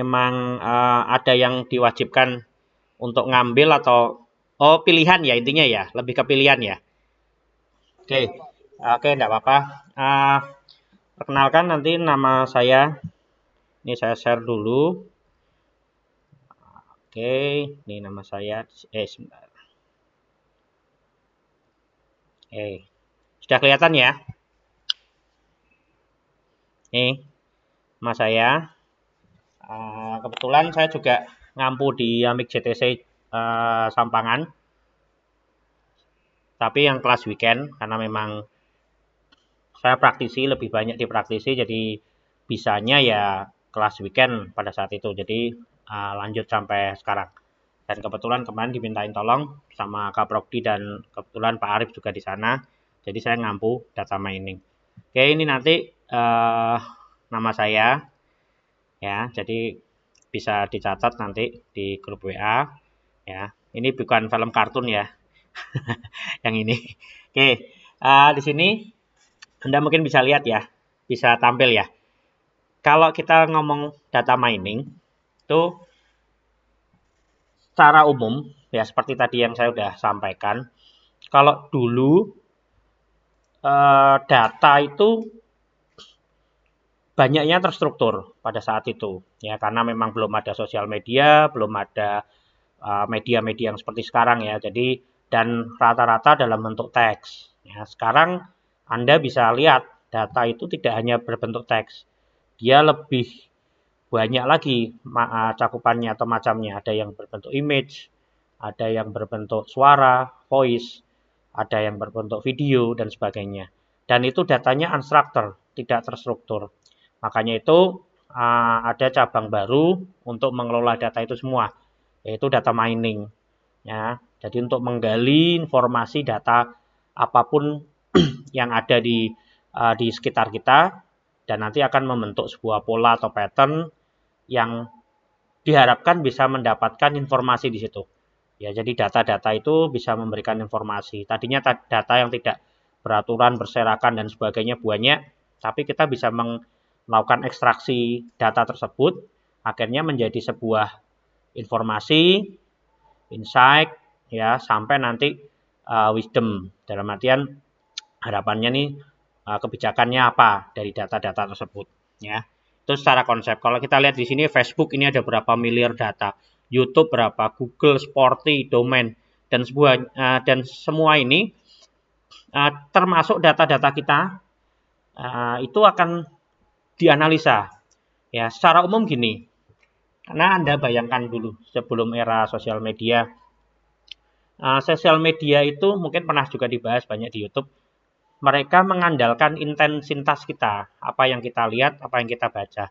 memang ada yang diwajibkan untuk ngambil atau pilihan ya intinya ya, lebih ke pilihan ya. Oke, enggak apa-apa. Perkenalkan nanti nama saya. Ini saya share dulu. Oke, ini nama saya. Sebentar. Sudah kelihatan ya? Nih, nama saya. Kebetulan saya juga ngampu di Amik JTC Sampangan. Tapi yang kelas weekend, karena memang saya praktisi, lebih banyak di praktisi, jadi bisanya ya kelas weekend pada saat itu. Jadi lanjut sampai sekarang. Dan kebetulan kemarin dimintain tolong sama Kak Prokdi dan kebetulan Pak Arif juga di sana. Jadi saya ngampu data mining. Oke, ini nanti nama saya ya. Jadi bisa dicatat nanti di grup WA ya. Ini bukan film kartun ya. Yang ini. Oke, di sini Anda mungkin bisa lihat ya, bisa tampil ya. Kalau kita ngomong data mining, itu secara umum, ya seperti tadi yang saya sudah sampaikan, kalau dulu data itu banyaknya terstruktur pada saat itu, ya karena memang belum ada sosial media, belum ada media-media yang seperti sekarang ya. Jadi dan rata-rata dalam bentuk teks. Ya, sekarang Anda bisa lihat data itu tidak hanya berbentuk teks, dia lebih banyak lagi cakupannya atau macamnya. Ada yang berbentuk image, ada yang berbentuk suara, voice, ada yang berbentuk video dan sebagainya. Dan itu datanya unstructured, tidak terstruktur. Makanya itu ada cabang baru untuk mengelola data itu semua, yaitu data mining. Ya, jadi untuk menggali informasi data apapun yang ada di sekitar kita dan nanti akan membentuk sebuah pola atau pattern yang diharapkan bisa mendapatkan informasi di situ. Ya, jadi data-data itu bisa memberikan informasi. Tadinya data yang tidak beraturan, berserakan dan sebagainya banyak, tapi kita bisa melakukan ekstraksi data tersebut akhirnya menjadi sebuah informasi, insight ya, sampai nanti wisdom. Dalam artian harapannya nih kebijakannya apa dari data-data tersebut ya. Itu secara konsep. Kalau kita lihat di sini Facebook ini ada berapa miliar data, YouTube berapa, Google, Sporty, domain dan semua ini termasuk data-data kita itu akan dianalisa. Ya, secara umum gini. Karena Anda bayangkan dulu sebelum era sosial media. Sosial media itu mungkin pernah juga dibahas banyak di YouTube. Mereka mengandalkan intensitas kita, apa yang kita lihat, apa yang kita baca.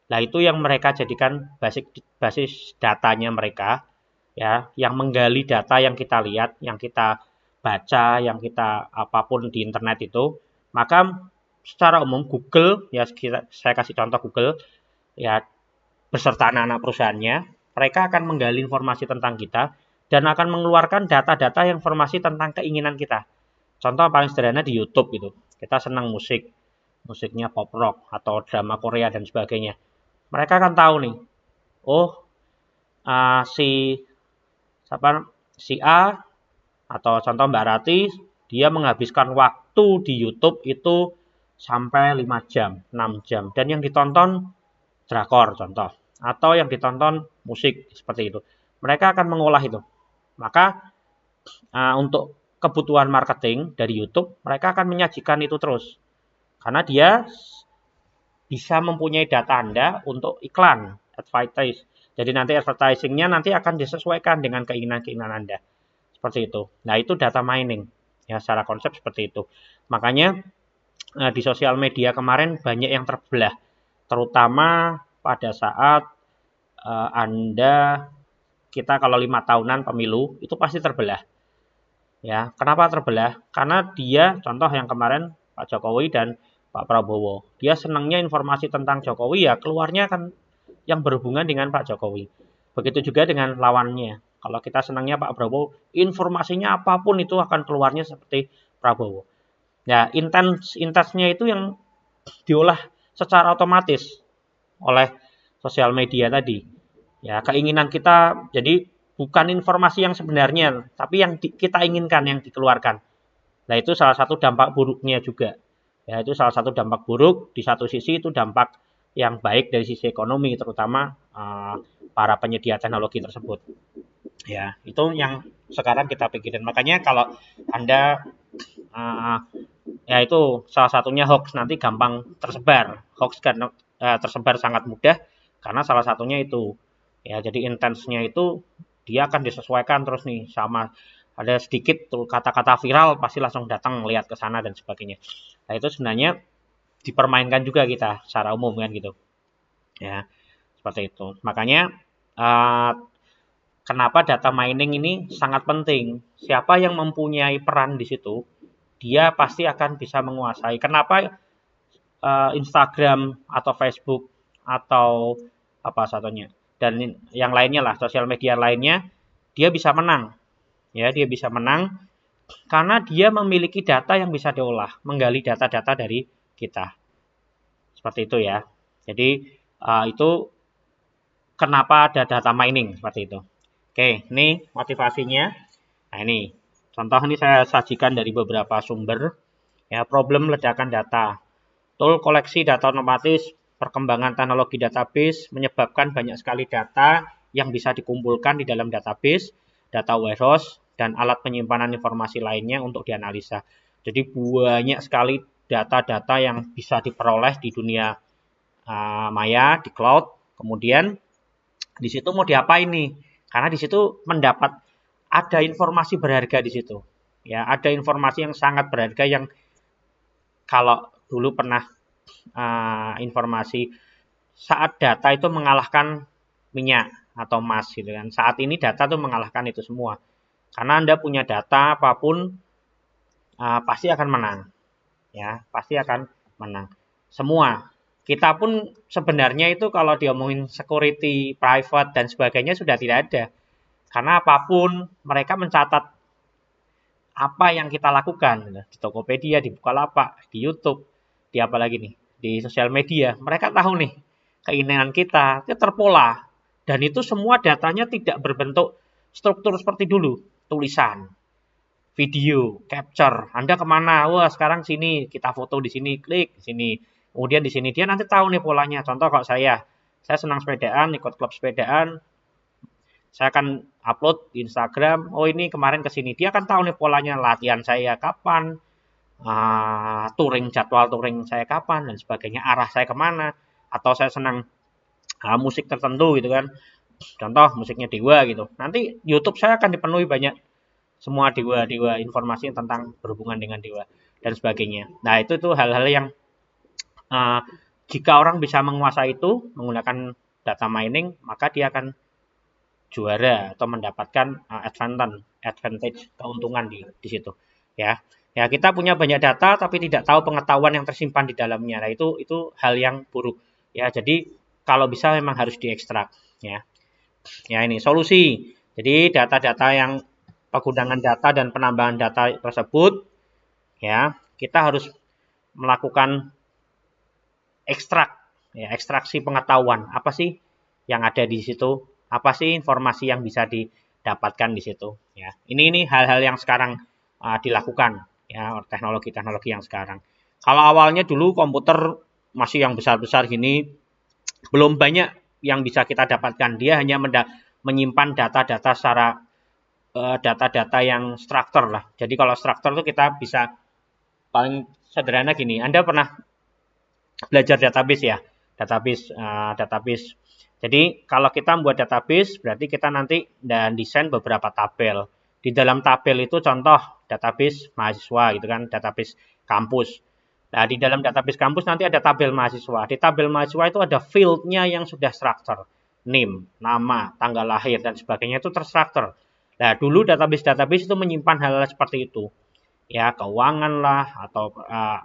Nah, itu yang mereka jadikan basis datanya mereka, ya, yang menggali data yang kita lihat, yang kita baca, yang kita apapun di internet itu. Maka secara umum Google, ya saya kasih contoh Google, ya beserta anak-anak perusahaannya, mereka akan menggali informasi tentang kita dan akan mengeluarkan data-data informasi tentang keinginan kita. Contoh paling sederhana di YouTube gitu. Kita senang musiknya pop rock atau drama Korea dan sebagainya. Mereka akan tahu nih, si A atau contoh Mbak Rati, dia menghabiskan waktu di YouTube itu sampai 5 jam, 6 jam. Dan yang ditonton drakor contoh. Atau yang ditonton musik seperti itu. Mereka akan mengolah itu. Maka untuk kebutuhan marketing dari YouTube, mereka akan menyajikan itu terus. Karena dia bisa mempunyai data Anda untuk iklan, advertise. Jadi nanti advertisingnya nanti akan disesuaikan dengan keinginan-keinginan Anda. Seperti itu. Nah, itu data mining. Ya, secara konsep seperti itu. Makanya di sosial media kemarin banyak yang terbelah. Terutama pada saat kita kalau 5 tahunan pemilu, itu pasti terbelah. Ya, kenapa terbelah? Karena dia, contoh yang kemarin Pak Jokowi dan Pak Prabowo, dia senangnya informasi tentang Jokowi ya keluarnya kan yang berhubungan dengan Pak Jokowi. Begitu juga dengan lawannya. Kalau kita senangnya Pak Prabowo, informasinya apapun itu akan keluarnya seperti Prabowo. Ya, intensnya itu yang diolah secara otomatis oleh sosial media tadi. Ya, keinginan kita jadi bukan informasi yang sebenarnya, tapi yang kita inginkan yang dikeluarkan. Nah, itu salah satu dampak buruknya juga. Ya, itu salah satu dampak buruk. Di satu sisi itu dampak yang baik dari sisi ekonomi, terutama para penyedia teknologi tersebut. Ya, itu yang sekarang kita pikirin. Makanya kalau Anda ya itu salah satunya hoax nanti gampang tersebar. Hoax kan tersebar sangat mudah karena salah satunya itu. Ya, jadi intensnya itu dia akan disesuaikan terus nih sama ada sedikit tuh kata-kata viral pasti langsung datang lihat ke sana dan sebagainya. Nah, itu sebenarnya dipermainkan juga kita secara umum kan gitu. Ya, seperti itu. Makanya kenapa data mining ini sangat penting. Siapa yang mempunyai peran di situ, dia pasti akan bisa menguasai. Kenapa Instagram atau Facebook atau apa satunya dan yang lainnya lah sosial media lainnya dia bisa menang ya dia bisa menang karena dia memiliki data yang bisa diolah menggali data-data dari kita seperti itu ya jadi itu kenapa ada data mining seperti itu oke ini motivasinya nah ini contoh ini saya sajikan dari beberapa sumber ya problem ledakan data. Tool koleksi data otomatis, perkembangan teknologi database menyebabkan banyak sekali data yang bisa dikumpulkan di dalam database, data warehouse, dan alat penyimpanan informasi lainnya untuk dianalisa. Jadi banyak sekali data-data yang bisa diperoleh di dunia maya, di cloud. Kemudian di situ mau diapain nih? Karena di situ mendapat ada informasi berharga di situ. Ya, ada informasi yang sangat berharga yang kalau dulu pernah informasi saat data itu mengalahkan minyak atau emas gitu kan. Saat ini data itu mengalahkan itu semua. Karena Anda punya data apapun pasti akan menang. Ya, pasti akan menang. Semua. Kita pun sebenarnya itu kalau diomongin security, private dan sebagainya sudah tidak ada. Karena apapun mereka mencatat apa yang kita lakukan di Tokopedia, di Bukalapak, di YouTube, di apa lagi nih, di sosial media. Mereka tahu nih keinginan kita itu terpola dan itu semua datanya tidak berbentuk struktur seperti dulu, tulisan, video, capture. Anda kemana? Wah sekarang sini kita foto di sini, klik di sini. Kemudian di sini dia nanti tahu nih polanya. Contoh kalau saya senang sepedaan, ikut klub sepedaan, saya akan upload di Instagram, oh ini kemarin ke sini. Dia kan tahu nih polanya latihan saya kapan, jadwal touring saya kapan dan sebagainya, arah saya kemana. Atau saya senang musik tertentu gitu kan. Contoh musiknya Dewa gitu. Nanti YouTube saya akan dipenuhi banyak semua Dewa informasi tentang berhubungan dengan Dewa dan sebagainya. Nah itu tuh hal-hal yang jika orang bisa menguasai itu menggunakan data mining, maka dia akan juara atau mendapatkan advantage keuntungan di situ ya kita punya banyak data tapi tidak tahu pengetahuan yang tersimpan di dalamnya. Nah itu hal yang buruk ya. Jadi kalau bisa memang harus diekstrak ya ini solusi. Jadi data-data yang penggunaan data dan penambahan data tersebut ya kita harus melakukan ekstraksi pengetahuan apa sih yang ada di situ, apa sih informasi yang bisa didapatkan di situ ya. Ini hal-hal yang sekarang dilakukan ya teknologi-teknologi yang sekarang. Kalau awalnya dulu komputer masih yang besar-besar gini belum banyak yang bisa kita dapatkan. Dia hanya menyimpan data-data secara data-data yang struktur lah. Jadi kalau struktur itu kita bisa paling sederhana gini. Anda pernah belajar database ya? Database. Jadi kalau kita membuat database berarti kita nanti dan desain beberapa tabel. Di dalam tabel itu contoh database mahasiswa gitu kan, database kampus. Nah, di dalam database kampus nanti ada tabel mahasiswa. Di tabel mahasiswa itu ada field-nya yang sudah struktur. NIM, nama, tanggal lahir dan sebagainya itu terstruktur. Nah, dulu database itu menyimpan hal-hal seperti itu. Ya, keuangan lah atau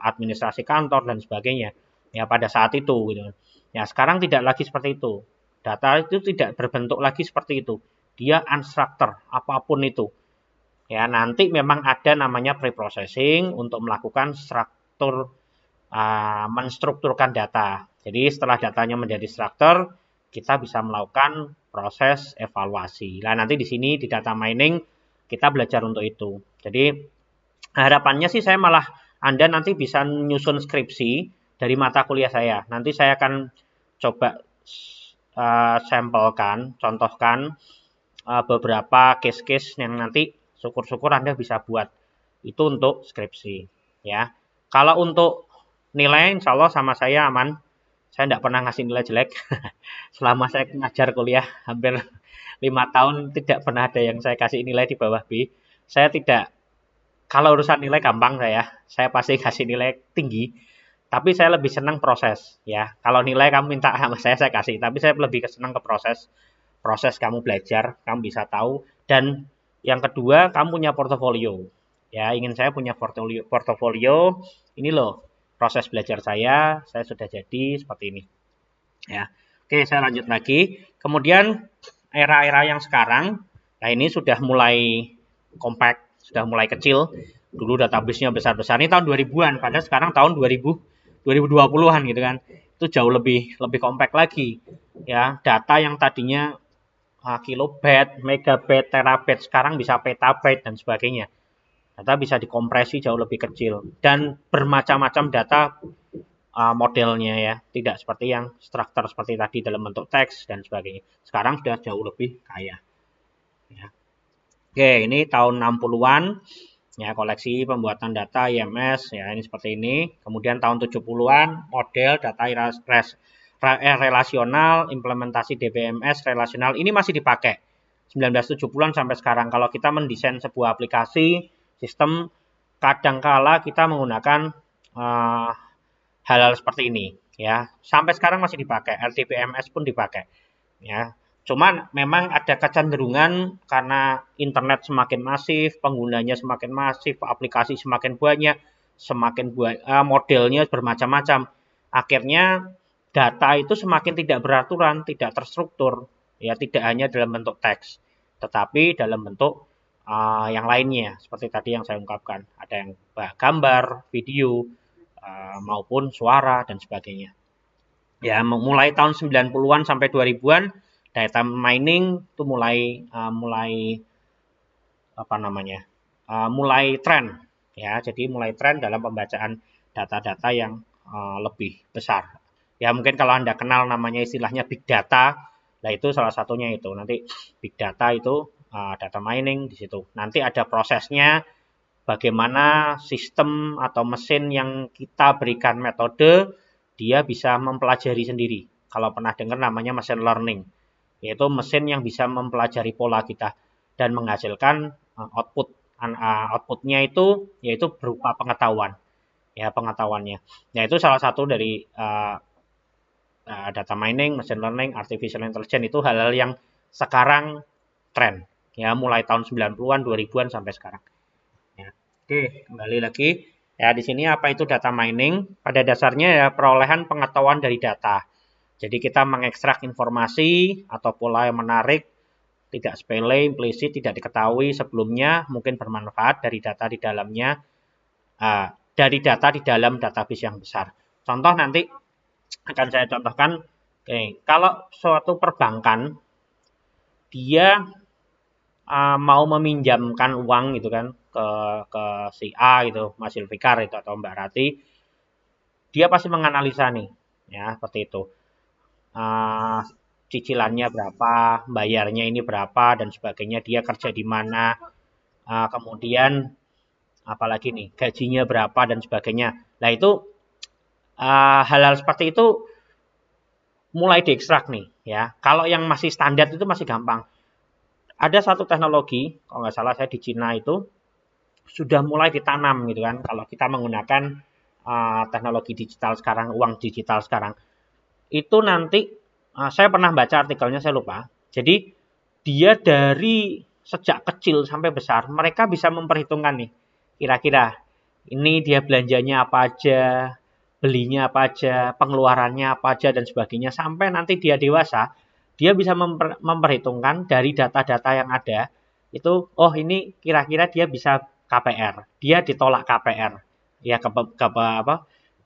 administrasi kantor dan sebagainya. Ya, pada saat itu gitu. Ya, sekarang tidak lagi seperti itu. Data itu tidak berbentuk lagi seperti itu. Dia unstructured, apapun itu. Ya, nanti memang ada namanya preprocessing untuk melakukan menstrukturkan data. Jadi setelah datanya menjadi struktur, kita bisa melakukan proses evaluasi. Nah, nanti di sini di data mining kita belajar untuk itu. Jadi harapannya sih saya malah Anda nanti bisa nyusun skripsi dari mata kuliah saya. Nanti saya akan coba sampelkan, contohkan beberapa case-case yang nanti syukur-syukur Anda bisa buat. Itu untuk skripsi. Ya. Kalau untuk nilai, insya Allah sama saya aman. Saya tidak pernah ngasih nilai jelek. Selama saya ngajar kuliah hampir 5 tahun, tidak pernah ada yang saya kasih nilai di bawah B. Saya tidak, kalau urusan nilai gampang saya pasti kasih nilai tinggi. Tapi saya lebih senang proses, ya. Kalau nilai kamu minta sama saya kasih. Tapi saya lebih senang ke proses. Proses kamu belajar, kamu bisa tahu. Dan yang kedua, kamu punya portofolio. Ya, ingin saya punya portofolio. Ini loh, proses belajar saya sudah jadi seperti ini. Ya. Oke, saya lanjut lagi. Kemudian era-era yang sekarang, nah ini sudah mulai compact, sudah mulai kecil. Dulu database-nya besar-besar. Ini tahun 2000-an, padahal sekarang tahun 2020-an gitu kan. Itu jauh lebih compact lagi. Ya, data yang tadinya kilobyte, megabyte, terabyte, sekarang bisa petabyte dan sebagainya. Data bisa dikompresi jauh lebih kecil dan bermacam-macam data modelnya ya, tidak seperti yang struktur seperti tadi dalam bentuk teks dan sebagainya. Sekarang sudah jauh lebih kaya. Ya. Oke, ini tahun 60-an ya, koleksi pembuatan data IMS ya, ini seperti ini. Kemudian tahun 70-an model data relasional, implementasi DBMS relasional ini masih dipakai 1970-an sampai sekarang. Kalau kita mendesain sebuah aplikasi sistem, kadangkala kita menggunakan hal-hal seperti ini ya. Sampai sekarang masih dipakai, LDBMS pun dipakai ya. Cuman memang ada kecenderungan karena internet semakin masif, penggunanya semakin masif, aplikasi semakin banyak, modelnya bermacam-macam. Akhirnya data itu semakin tidak beraturan, tidak terstruktur, ya tidak hanya dalam bentuk teks, tetapi dalam bentuk yang lainnya, seperti tadi yang saya ungkapkan, ada yang gambar, video, maupun suara dan sebagainya. Ya, mulai tahun 90-an sampai 2000-an, data mining itu mulai tren, ya. Jadi mulai tren dalam pembacaan data-data yang lebih besar. Ya, mungkin kalau Anda kenal namanya istilahnya big data, nah itu salah satunya itu. Nanti big data itu data mining di situ. Nanti ada prosesnya, bagaimana sistem atau mesin yang kita berikan metode, dia bisa mempelajari sendiri. Kalau pernah dengar namanya machine learning, yaitu mesin yang bisa mempelajari pola kita dan menghasilkan outputnya itu yaitu berupa pengetahuan. Ya, pengetahuannya. Ya, itu salah satu dari data mining, machine learning, artificial intelligence itu hal-hal yang sekarang tren. Ya, mulai tahun 90-an, 2000-an sampai sekarang. Ya. Oke, kembali lagi. Ya, di sini apa itu data mining? Pada dasarnya ya perolehan pengetahuan dari data. Jadi kita mengekstrak informasi atau pola yang menarik, tidak sepele, implisit, tidak diketahui sebelumnya, mungkin bermanfaat dari data di dalamnya, dari data di dalam database yang besar. Contoh nanti akan saya contohkan. Oke, kalau suatu perbankan dia mau meminjamkan uang gitu kan ke si A gitu, Mas Ilfikar itu atau Mbak Rati, dia pasti menganalisa nih, ya seperti itu. Cicilannya berapa, bayarnya ini berapa dan sebagainya, dia kerja di mana, kemudian apalagi nih gajinya berapa dan sebagainya. Nah itu hal-hal seperti itu mulai diekstrak nih ya. Kalau yang masih standar itu masih gampang. Ada satu teknologi, kalau nggak salah saya di Cina itu sudah mulai ditanam gitu kan. Kalau kita menggunakan teknologi digital sekarang, uang digital sekarang, itu nanti saya pernah baca artikelnya, saya lupa. Jadi dia dari sejak kecil sampai besar, mereka bisa memperhitungkan nih, kira-kira ini dia belanjanya apa aja, belinya apa aja, pengeluarannya apa aja dan sebagainya, sampai nanti dia dewasa. Dia bisa memperhitungkan dari data-data yang ada, itu, oh ini kira-kira dia bisa KPR, dia ditolak KPR, ya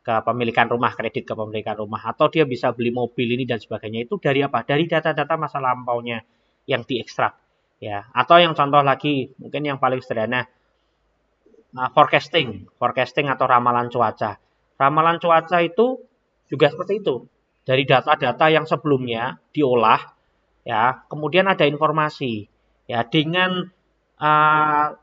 kepemilikan rumah, kredit kepemilikan rumah, atau dia bisa beli mobil ini dan sebagainya, itu dari apa? Dari data-data masa lampaunya yang diekstrak, ya. Atau yang contoh lagi, mungkin yang paling sederhana, forecasting atau ramalan cuaca. Ramalan cuaca itu juga seperti itu. Dari data-data yang sebelumnya diolah, ya, kemudian ada informasi, ya, dengan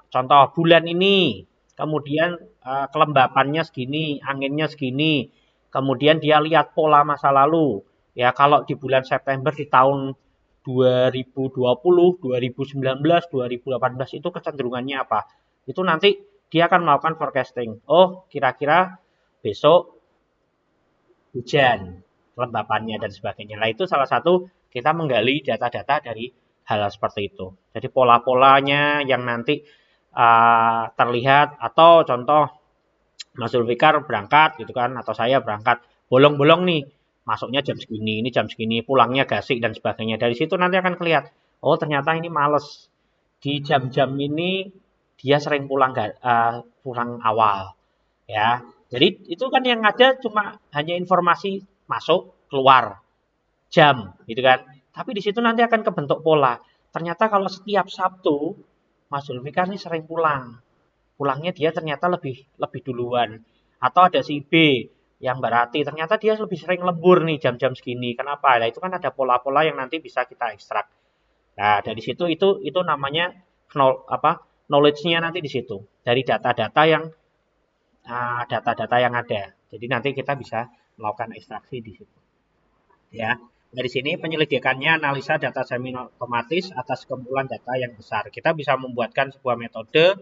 contoh bulan ini, kemudian kelembapannya segini, anginnya segini, kemudian dia lihat pola masa lalu, ya, kalau di bulan September di tahun 2020, 2019, 2018 itu kecenderungannya apa? Itu nanti dia akan melakukan forecasting. Oh, kira-kira besok hujan, kelembapannya dan sebagainya. Nah, itu salah satu kita menggali data-data dari hal seperti itu. Jadi pola-polanya yang nanti terlihat, atau contoh Mas Zulfikar berangkat gitu kan, atau saya berangkat bolong-bolong nih, masuknya jam segini, ini jam segini, pulangnya gasik dan sebagainya. Dari situ nanti akan kelihatan, oh ternyata ini males. Di jam-jam ini dia sering pulang awal, ya. Jadi itu kan yang ada cuma hanya informasi masuk, keluar, jam, gitu kan. Tapi di situ nanti akan kebentuk pola. Ternyata kalau setiap Sabtu, Mas Zulfikar ini sering pulang. Pulangnya dia ternyata lebih lebih duluan. Atau ada si B yang berarti ternyata dia lebih sering lembur nih jam-jam segini. Kenapa? Nah, itu kan ada pola-pola yang nanti bisa kita ekstrak. Nah, dari situ itu namanya knowledge-nya nanti di situ. Dari data-data yang ada. Jadi nanti kita bisa melakukan ekstraksi di situ. Ya, dari sini penyelidikannya analisa data semi otomatis atas kumpulan data yang besar. Kita bisa membuatkan sebuah metode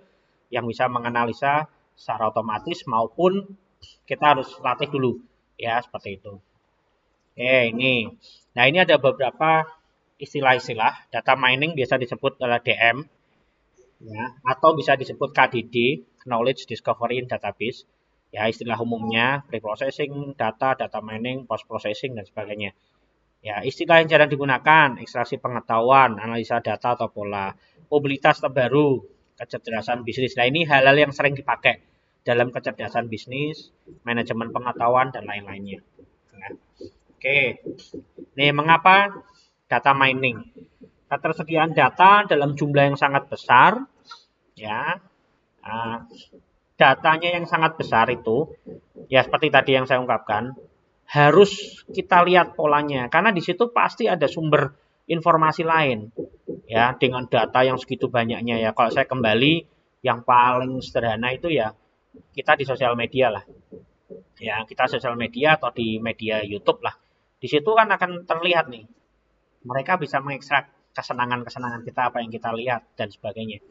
yang bisa menganalisa secara otomatis maupun kita harus latih dulu, ya seperti itu. Oke, ini. Nah, ini ada beberapa istilah-istilah. Data mining biasa disebut adalah DM, ya, atau bisa disebut KDD, Knowledge Discovery in Database. Ya, istilah umumnya pre-processing data, data mining, post-processing, dan sebagainya. Ya, istilah yang jarang digunakan, ekstraksi pengetahuan, analisa data atau pola, mobilitas terbaru, kecerdasan bisnis. Nah, ini hal-hal yang sering dipakai dalam kecerdasan bisnis, manajemen pengetahuan, dan lain-lainnya. Nah, oke, nih mengapa data mining? Ketersediaan data dalam jumlah yang sangat besar, ya, datanya yang sangat besar itu, ya seperti tadi yang saya ungkapkan, harus kita lihat polanya karena di situ pasti ada sumber informasi lain, ya, dengan data yang segitu banyaknya. Ya, kalau saya kembali yang paling sederhana itu ya kita di sosial media lah, ya, kita sosial media atau di media YouTube lah, di situ kan akan terlihat nih, mereka bisa mengekstrak kesenangan-kesenangan kita, apa yang kita lihat dan sebagainya,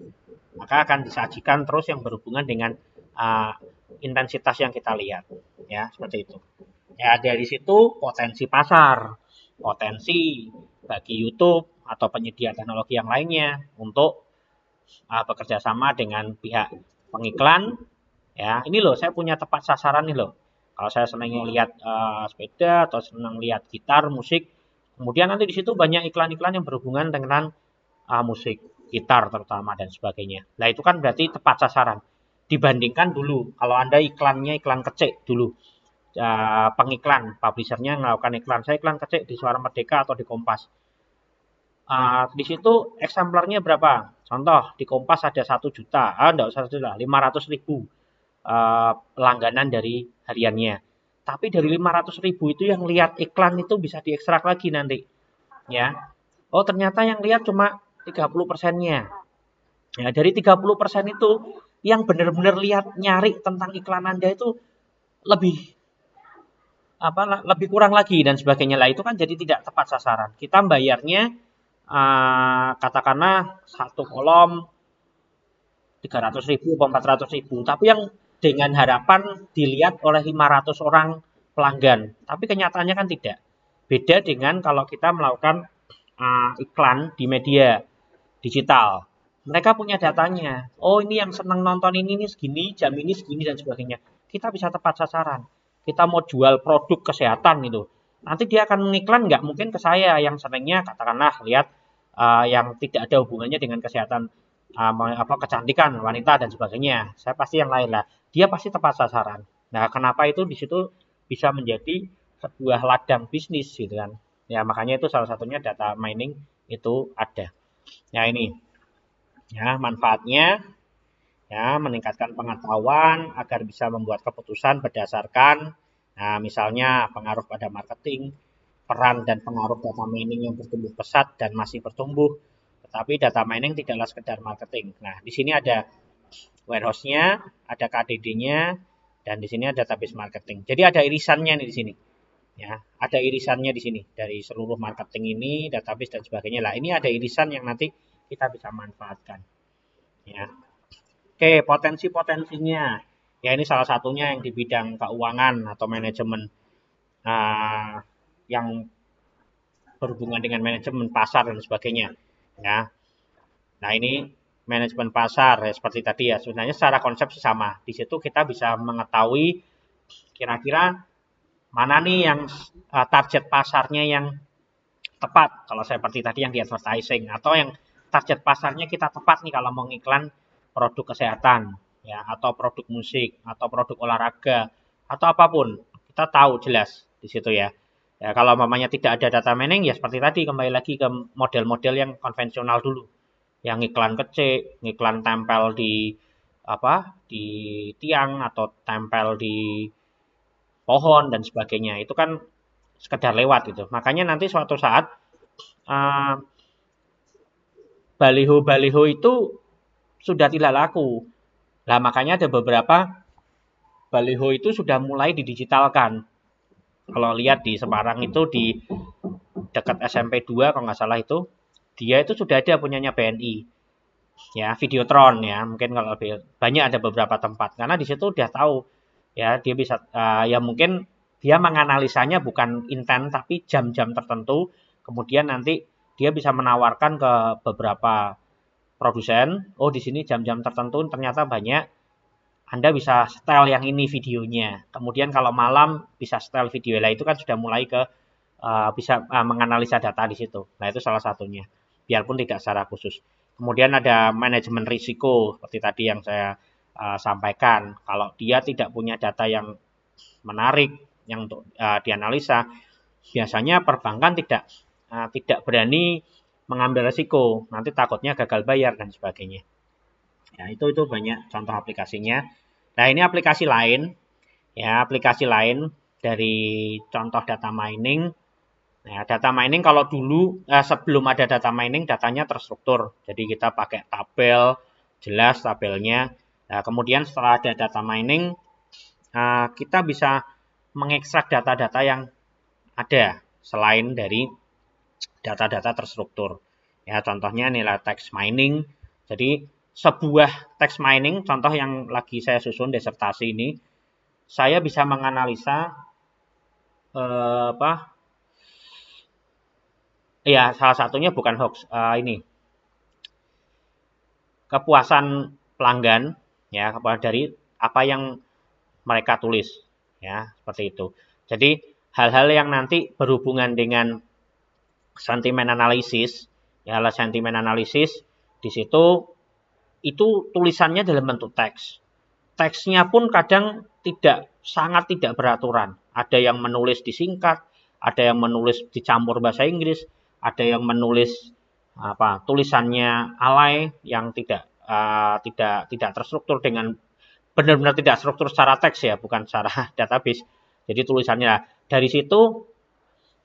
maka akan disajikan terus yang berhubungan dengan intensitas yang kita lihat, ya seperti itu. Ya, dari situ potensi pasar, potensi bagi YouTube atau penyedia teknologi yang lainnya untuk bekerja sama dengan pihak pengiklan. Ya, ini loh saya punya tepat sasaran nih loh. Kalau saya senangnya lihat sepeda atau senang lihat gitar, musik, kemudian nanti di situ banyak iklan-iklan yang berhubungan dengan musik, gitar terutama dan sebagainya. Nah, itu kan berarti tepat sasaran. Dibandingkan dulu kalau Anda iklannya iklan kecil dulu, pengiklan, publishernya melakukan iklan, saya iklan kecil di Suara Merdeka atau di Kompas. Di situ eksemplarnya berapa? Contoh di Kompas ada 1 juta, enggak usah 1 juta, 500.000 langganan dari hariannya. Tapi dari 500.000 itu yang lihat iklan itu bisa diekstrak lagi nanti, ya. Oh ternyata yang lihat cuma 30%-nya. Ya, dari 30% itu yang benar-benar lihat nyari tentang iklan Anda itu lebih lebih kurang lagi dan sebagainya lah, itu kan jadi tidak tepat sasaran. Kita bayarnya katakanlah 1 kolom 300.000 atau 400.000, tapi yang dengan harapan dilihat oleh 500 orang pelanggan, tapi kenyataannya kan tidak. Beda dengan kalau kita melakukan iklan di media digital. Mereka punya datanya. Oh, ini yang senang nonton ini segini, jam ini segini dan sebagainya. Kita bisa tepat sasaran. Kita mau jual produk kesehatan itu. Nanti dia akan mengiklan nggak mungkin ke saya yang senangnya katakanlah lihat yang tidak ada hubungannya dengan kesehatan, kecantikan wanita dan sebagainya. Saya pasti yang lain lah. Dia pasti tepat sasaran. Nah, kenapa itu di situ bisa menjadi sebuah ladang bisnis gitu kan. Ya makanya itu salah satunya data mining itu ada. Ya ini ya manfaatnya ya meningkatkan pengetahuan agar bisa membuat keputusan berdasarkan misalnya pengaruh pada marketing, peran dan pengaruh data mining yang bertumbuh pesat dan masih bertumbuh. Tetapi data mining tidaklah sekedar marketing. Nah, di sini ada warehouse-nya, ada KDD-nya, dan di sini ada database marketing. Jadi ada irisannya nih di sini. Ya, ada irisannya di sini dari seluruh marketing ini, database dan sebagainya. Lah, ini ada irisan yang nanti kita bisa manfaatkan. Ya. Oke, potensi-potensinya. Ya, ini salah satunya yang di bidang keuangan atau manajemen yang berhubungan dengan manajemen pasar dan sebagainya. Ya. Nah, ini manajemen pasar ya seperti tadi ya. Sebenarnya secara konsep sama. Di situ kita bisa mengetahui kira-kira mana nih yang target pasarnya yang tepat. Kalau seperti tadi yang di advertising atau yang target pasarnya kita tepat nih kalau mau ngiklan produk kesehatan ya atau produk musik atau produk olahraga atau apapun. Kita tahu jelas di situ ya. Ya, kalau mamanya tidak ada data mining ya seperti tadi kembali lagi ke model-model yang konvensional dulu. Yang iklan kecil, iklan tempel di di tiang atau tempel di pohon dan sebagainya. Itu kan sekedar lewat gitu. Makanya nanti suatu saat baliho-baliho itu sudah tidak laku. Nah, makanya ada beberapa baliho itu sudah mulai didigitalkan. Kalau lihat di Semarang itu di dekat SMP 2 kalau nggak salah itu, dia itu sudah ada punyanya BNI. Ya, Videotron ya. Mungkin kalau banyak ada beberapa tempat karena di situ udah tahu ya dia bisa ya mungkin dia menganalisanya bukan intent tapi jam-jam tertentu. Kemudian nanti dia bisa menawarkan ke beberapa produsen, oh di sini jam-jam tertentu ternyata banyak, Anda bisa setel yang ini videonya. Kemudian kalau malam bisa setel video. Lah itu kan sudah mulai ke bisa menganalisa data di situ. Nah itu salah satunya. Biarpun tidak secara khusus. Kemudian ada manajemen risiko seperti tadi yang saya sampaikan. Kalau dia tidak punya data yang menarik yang untuk dianalisa, biasanya perbankan tidak berani mengambil risiko, nanti takutnya gagal bayar dan sebagainya. Ya, itu banyak contoh aplikasinya. Nah, ini aplikasi lain, ya aplikasi lain dari contoh data mining. Nah, data mining kalau dulu sebelum ada data mining datanya terstruktur. Jadi kita pakai tabel, jelas tabelnya. Nah, kemudian setelah ada data mining, kita bisa mengekstrak data-data yang ada selain dari data-data terstruktur. Ya, contohnya nilai text mining. Jadi sebuah text mining, contoh yang lagi saya susun disertasi ini, saya bisa menganalisa ya salah satunya bukan hoax ini kepuasan pelanggan ya dari apa yang mereka tulis ya seperti itu. Jadi hal-hal yang nanti berhubungan dengan sentimen analisis ya sentimen analisis di situ itu tulisannya dalam bentuk teks. Teksnya pun kadang sangat tidak beraturan. Ada yang menulis disingkat, ada yang menulis dicampur bahasa Inggris, ada yang menulis tulisannya alay yang tidak terstruktur dengan benar-benar tidak struktur secara teks ya, bukan secara database. Jadi tulisannya dari situ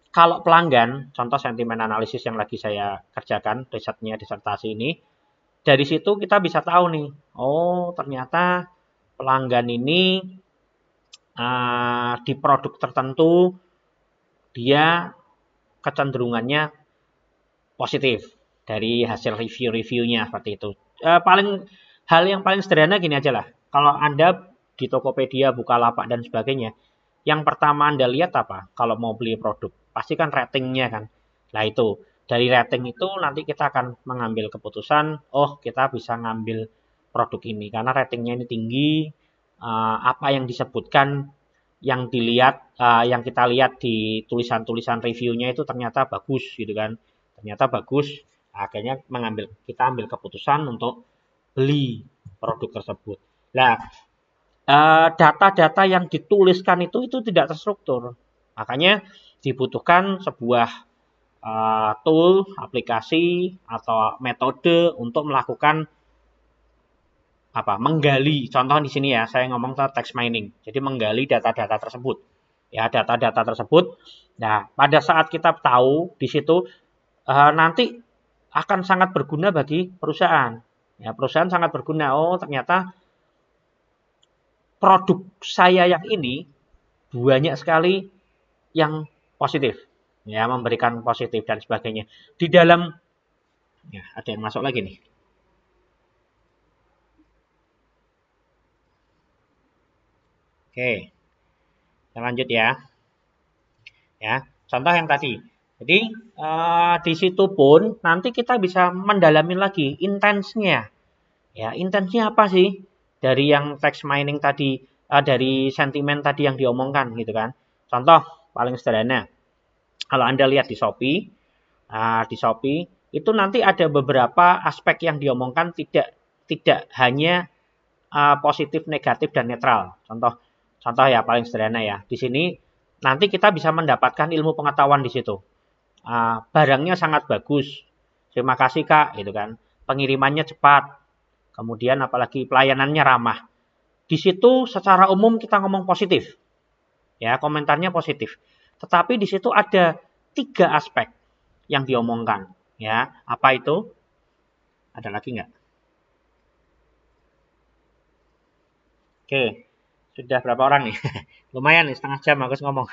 kalau pelanggan, contoh sentimen analisis yang lagi saya kerjakan risetnya disertasi ini, dari situ kita bisa tahu nih, oh ternyata pelanggan ini di produk tertentu dia kecenderungannya positif dari hasil review-reviewnya seperti itu. Hal yang paling sederhana gini aja lah. Kalau Anda di Tokopedia, Bukalapak dan sebagainya, yang pertama Anda lihat apa? Kalau mau beli produk, pasti kan ratingnya kan. Nah itu dari rating itu nanti kita akan mengambil keputusan, oh kita bisa ngambil produk ini karena ratingnya ini tinggi. Apa yang disebutkan, yang kita lihat di tulisan-tulisan reviewnya itu ternyata bagus gitu kan. Ternyata bagus, akhirnya kita ambil keputusan untuk beli produk tersebut. Nah, data-data yang dituliskan itu tidak terstruktur. Makanya dibutuhkan sebuah tool, aplikasi atau metode untuk melakukan menggali. Contoh di sini ya, saya ngomong tentang text mining. Jadi menggali data-data tersebut. Ya, data-data tersebut. Nah, pada saat kita tahu di situ nanti akan sangat berguna bagi perusahaan. Ya, perusahaan sangat berguna. Oh, ternyata produk saya yang ini banyak sekali yang positif. Ya, memberikan positif dan sebagainya. Di dalam ya, ada yang masuk lagi nih. Oke. Kita lanjut ya. Ya, contoh yang tadi. Jadi di situ pun nanti kita bisa mendalami lagi intensnya. Ya, intensnya apa sih dari yang text mining tadi, dari sentimen tadi yang diomongkan gitu kan. Contoh paling sederhana. Kalau Anda lihat di Shopee, itu nanti ada beberapa aspek yang diomongkan tidak hanya positif, negatif dan netral. Contoh ya paling sederhana ya. Di sini nanti kita bisa mendapatkan ilmu pengetahuan di situ. Barangnya sangat bagus. Terima kasih Kak, gitu kan. Pengirimannya cepat. Kemudian apalagi pelayanannya ramah. Di situ secara umum kita ngomong positif. Ya, komentarnya positif. Tetapi di situ ada 3 aspek yang diomongkan. Ya, apa itu? Ada lagi nggak? Oke, sudah berapa orang nih? Lumayan nih, setengah jam aku ngomong.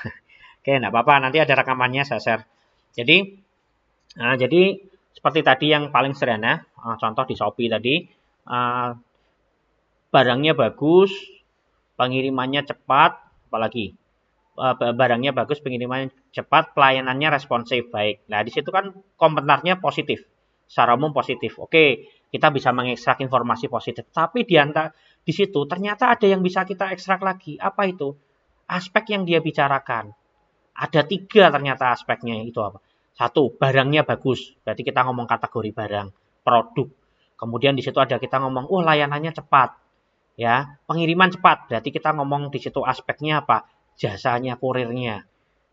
Oke, nggak apa-apa, nanti ada rekamannya saya share. Jadi seperti tadi yang paling sederhana, contoh di Shopee tadi, barangnya bagus, pengirimannya cepat, apalagi barangnya bagus, pengirimannya cepat, pelayanannya responsif, baik. Nah, di situ kan komentarnya positif, secara umum positif. Oke, kita bisa mengekstrak informasi positif, tapi di situ ternyata ada yang bisa kita ekstrak lagi. Apa itu? Aspek yang dia bicarakan. Ada 3 ternyata aspeknya itu apa? 1, barangnya bagus. Berarti kita ngomong kategori barang, produk. Kemudian di situ ada kita ngomong, layanannya cepat. Ya, pengiriman cepat. Berarti kita ngomong di situ aspeknya apa? Jasanya, kurirnya.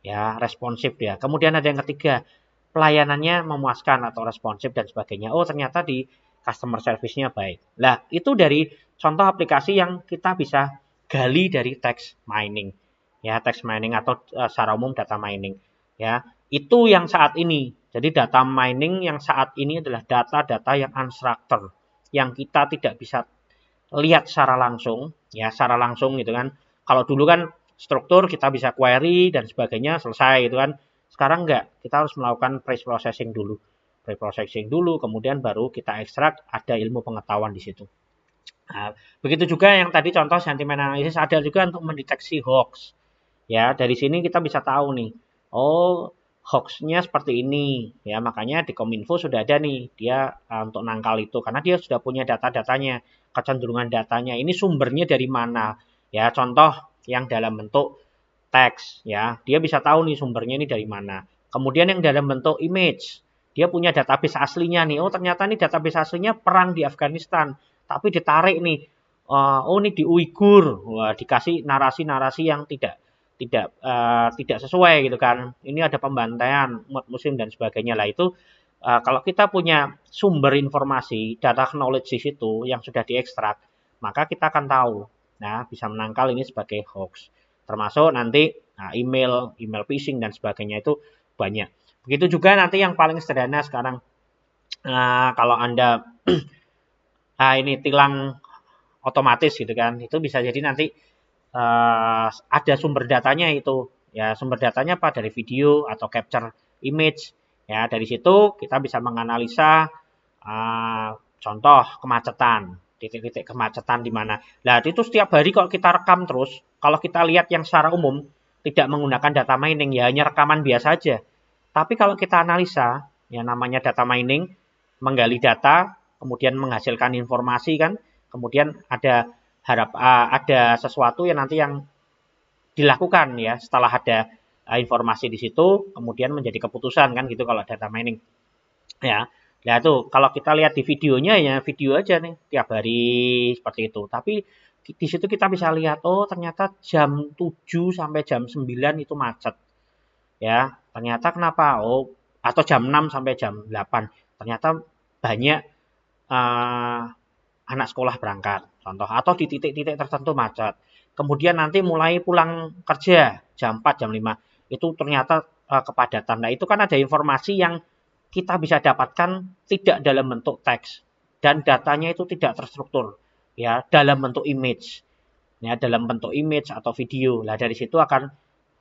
Ya, responsif dia. Kemudian ada yang ketiga, pelayanannya memuaskan atau responsif dan sebagainya. Oh, ternyata di customer service-nya baik. Nah, itu dari contoh aplikasi yang kita bisa gali dari text mining. Ya, text mining atau secara umum data mining. Ya, itu yang saat ini. Jadi data mining yang saat ini adalah data-data yang unstructured, yang kita tidak bisa lihat secara langsung, ya secara langsung gitu kan. Kalau dulu kan struktur kita bisa query dan sebagainya selesai gitu kan. Sekarang enggak, kita harus melakukan pre-processing dulu. Pre-processing dulu, kemudian baru kita ekstrak, ada ilmu pengetahuan di situ. Nah, begitu juga yang tadi contoh sentimen analisis, ada juga untuk mendeteksi hoax. Ya, dari sini kita bisa tahu nih, oh hoax-nya seperti ini. Ya, makanya di Kominfo sudah ada nih, dia untuk nangkal itu. Karena dia sudah punya data-datanya, kecenderungan datanya. Ini sumbernya dari mana? Ya, contoh yang dalam bentuk teks. Ya, dia bisa tahu nih sumbernya ini dari mana. Kemudian yang dalam bentuk image, dia punya database aslinya nih. Oh, ternyata nih database aslinya perang di Afghanistan. Tapi ditarik nih, oh ini di Uighur. Wah, dikasih narasi-narasi yang tidak sesuai gitu kan. Ini ada pembantaian umat muslim dan sebagainya lah itu. Kalau kita punya sumber informasi, data knowledge di situ yang sudah diekstrak, maka kita akan tahu. Nah, bisa menangkal ini sebagai hoax. Termasuk nanti email phishing dan sebagainya itu banyak. Begitu juga nanti yang paling sederhana sekarang, kalau Anda ini tilang otomatis gitu kan, itu bisa jadi nanti ada sumber datanya itu. Ya, sumber datanya apa? Dari video atau capture image. Ya, dari situ kita bisa menganalisa contoh kemacetan, titik-titik kemacetan di mana. Nah, itu setiap hari kalau kita rekam terus, kalau kita lihat yang secara umum tidak menggunakan data mining, ya hanya rekaman biasa aja. Tapi kalau kita analisa, ya namanya data mining, menggali data, kemudian menghasilkan informasi kan, kemudian ada sesuatu yang nanti yang dilakukan ya setelah ada informasi di situ, kemudian menjadi keputusan kan gitu kalau data mining. Ya. Nah, itu kalau kita lihat di videonya ya video aja nih tiap hari seperti itu. Tapi di situ kita bisa lihat, oh ternyata jam 7 sampai jam 9 itu macet. Ya, ternyata kenapa? Oh, atau jam 6 sampai jam 8. Ternyata banyak uh, anak sekolah berangkat, contoh, atau di titik-titik tertentu macet. Kemudian nanti mulai pulang kerja jam 4, jam 5, itu ternyata kepadatan. Nah, itu kan ada informasi yang kita bisa dapatkan tidak dalam bentuk teks dan datanya itu tidak terstruktur, ya, dalam bentuk image. Ya, dalam bentuk image atau video. Nah, dari situ akan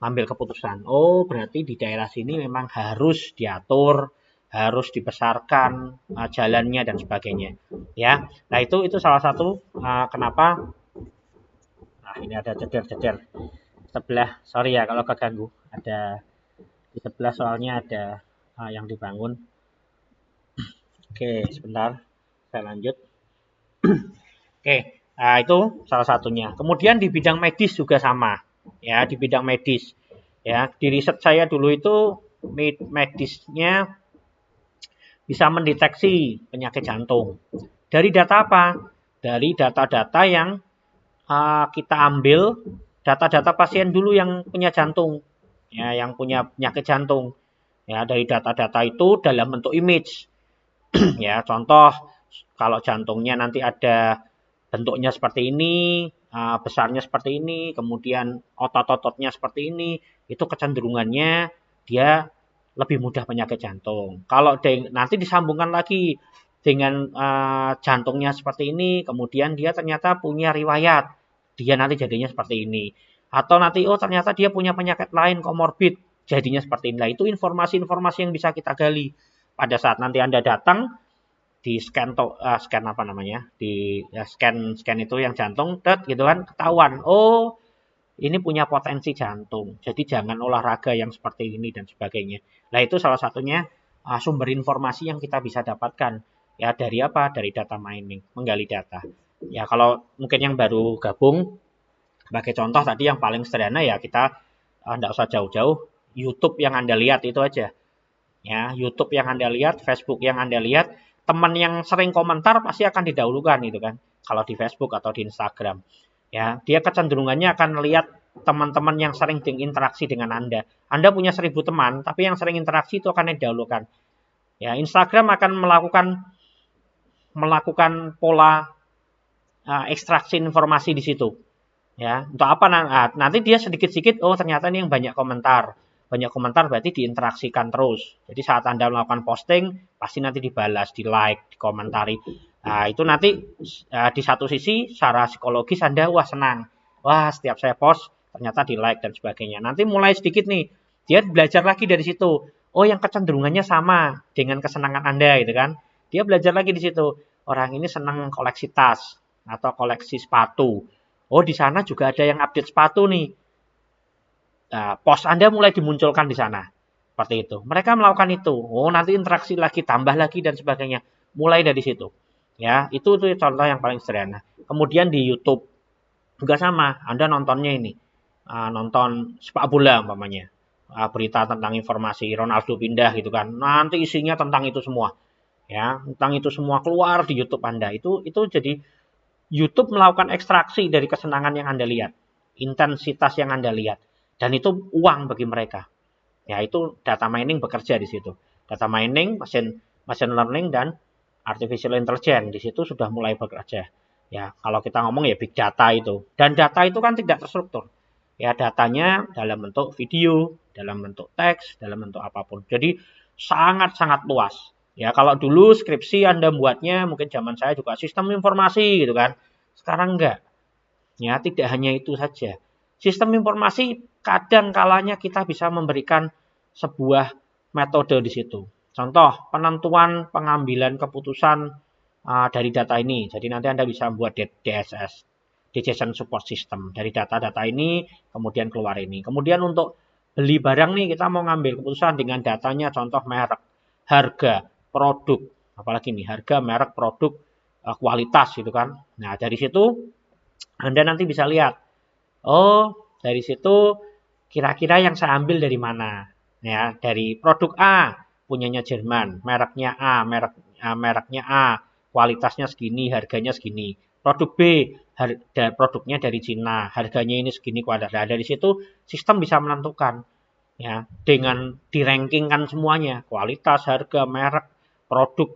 ambil keputusan. Oh, berarti di daerah sini memang harus diatur, harus dibesarkan jalannya dan sebagainya. Ya, nah itu salah satu kenapa. Nah, ini ada ceder-ceder sebelah. Sorry ya kalau keganggu. Ada di sebelah soalnya ada yang dibangun. Oke, sebentar. Saya lanjut. Oke, nah itu salah satunya. Kemudian di bidang medis juga sama. Ya, di bidang medis. Ya, di riset saya dulu itu medisnya bisa mendeteksi penyakit jantung. Dari data apa? Dari data-data yang kita ambil, data-data pasien dulu yang punya jantung, ya, yang punya penyakit jantung. Ya, dari data-data itu dalam bentuk image. Ya, contoh kalau jantungnya nanti ada bentuknya seperti ini, besarnya seperti ini, kemudian otot-ototnya seperti ini, itu kecenderungannya dia lebih mudah penyakit jantung. Kalau nanti disambungkan lagi dengan jantungnya seperti ini, kemudian dia ternyata punya riwayat, dia nanti jadinya seperti ini. Atau nanti, oh ternyata dia punya penyakit lain, komorbid, jadinya seperti ini. Nah, itu informasi-informasi yang bisa kita gali. Pada saat nanti Anda datang, di scan scan apa namanya, di ya, scan itu yang jantung, gitu kan, ketahuan, oh ini punya potensi jantung, jadi jangan olahraga yang seperti ini dan sebagainya. Nah, itu salah satunya sumber informasi yang kita bisa dapatkan, ya, dari apa, dari data mining, menggali data. Ya, kalau mungkin yang baru gabung, sebagai contoh tadi yang paling sederhana, ya kita enggak usah jauh-jauh, YouTube yang Anda lihat itu aja. Ya, YouTube yang Anda lihat, Facebook yang Anda lihat, teman yang sering komentar pasti akan didahulukan gitu kan. Kalau di Facebook atau di Instagram. Ya, dia kecenderungannya akan melihat teman-teman yang sering berinteraksi dengan Anda. Anda punya 1000 teman, tapi yang sering interaksi itu akan didahulukan. Ya, Instagram akan melakukan pola ekstraksi informasi di situ. Ya, untuk apa nanti dia sedikit-sedikit, oh ternyata ini yang banyak komentar. Banyak komentar berarti diinteraksikan terus. Jadi saat Anda melakukan posting, pasti nanti dibalas, di like, dikomentari. Nah, itu nanti di satu sisi secara psikologis Anda wah senang. Wah, setiap saya post ternyata di like dan sebagainya. Nanti mulai sedikit nih, dia belajar lagi dari situ. Oh, yang kecenderungannya sama dengan kesenangan Anda gitu kan. Dia belajar lagi di situ. Orang ini senang koleksi tas atau koleksi sepatu. Oh, di sana juga ada yang update sepatu nih. Post Anda mulai dimunculkan di sana. Seperti itu. Mereka melakukan itu. Oh, nanti interaksi lagi, tambah lagi dan sebagainya. Mulai dari situ. Ya, itu contoh yang paling sederhana. Kemudian di YouTube juga sama. Anda nontonnya ini. Nonton sepak bola umpamanya. Berita tentang informasi Ronaldo pindah gitu kan. Nanti isinya tentang itu semua. Ya, tentang itu semua keluar di YouTube Anda. Itu jadi YouTube melakukan ekstraksi dari kesenangan yang Anda lihat. Intensitas yang Anda lihat. Dan itu uang bagi mereka. Ya, itu data mining bekerja di situ. Data mining, machine learning, dan artificial intelligence di situ sudah mulai bekerja. Ya, kalau kita ngomong ya big data itu. Dan data itu kan tidak terstruktur. Ya, datanya dalam bentuk video, dalam bentuk teks, dalam bentuk apapun. Jadi sangat-sangat luas. Ya, kalau dulu skripsi Anda buatnya, mungkin zaman saya juga sistem informasi gitu kan. Sekarang enggak. Ya, tidak hanya itu saja. Sistem informasi kadang kalanya kita bisa memberikan sebuah metode di situ. Contoh, penentuan pengambilan keputusan dari data ini. Jadi nanti Anda bisa membuat DSS, Decision Support System. Dari data-data ini, kemudian keluar ini. Kemudian untuk beli barang nih, kita mau ngambil keputusan dengan datanya, contoh merek, harga, produk. Apalagi nih, harga, merek, produk, kualitas gitu kan. Nah, dari situ Anda nanti bisa lihat, oh, dari situ kira-kira yang saya ambil dari mana? Ya, dari produk A, punyanya Jerman, mereknya A, mereknya A, kualitasnya segini, harganya segini. Produk B, produknya dari Cina, harganya ini segini kuadrat. Nah, dari situ sistem bisa menentukan ya dengan dirankingkan semuanya, kualitas, harga, merek, produk,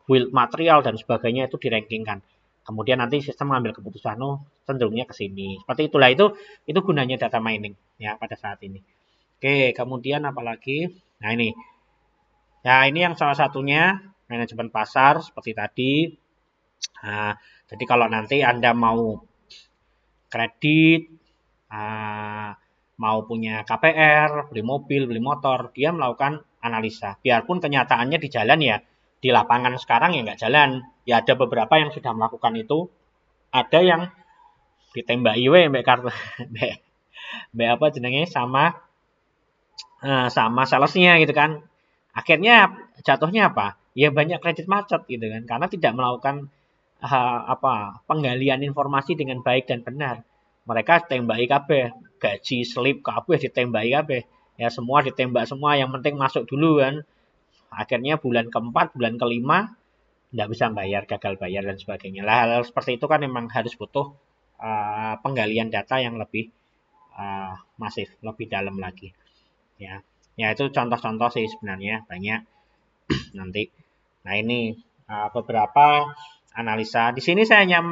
build material dan sebagainya itu dirankingkan. Kemudian nanti sistem mengambil keputusan, oh cenderungnya ke sini. Seperti itulah itu gunanya data mining ya pada saat ini. Oke, kemudian apalagi? Nah, ini. Ya, ini yang salah satunya manajemen pasar seperti tadi. Nah, jadi kalau nanti Anda mau kredit, mau punya KPR, beli mobil, beli motor, dia melakukan analisa. Biarpun kenyataannya di jalan ya, di lapangan sekarang ya nggak jalan. Ya ada beberapa yang sudah melakukan itu, ada yang ditembaki we mbak kartu mbak apa jenenge sama salesnya gitu kan. Akhirnya jatuhnya apa? Ya banyak kredit macet gitu kan, karena tidak melakukan penggalian informasi dengan baik dan benar. Mereka tembaki kabeh, gaji slip kabeh ditembaki kabeh. Ya semua ditembak semua, yang penting masuk dulu kan. Akhirnya bulan keempat, bulan kelima tidak bisa bayar, gagal bayar dan sebagainya. Hal seperti itu kan memang harus butuh penggalian data yang lebih masif, lebih dalam lagi. Ya, ya itu contoh-contoh sih sebenarnya banyak nanti. Nah ini beberapa analisa. Di sini saya hanya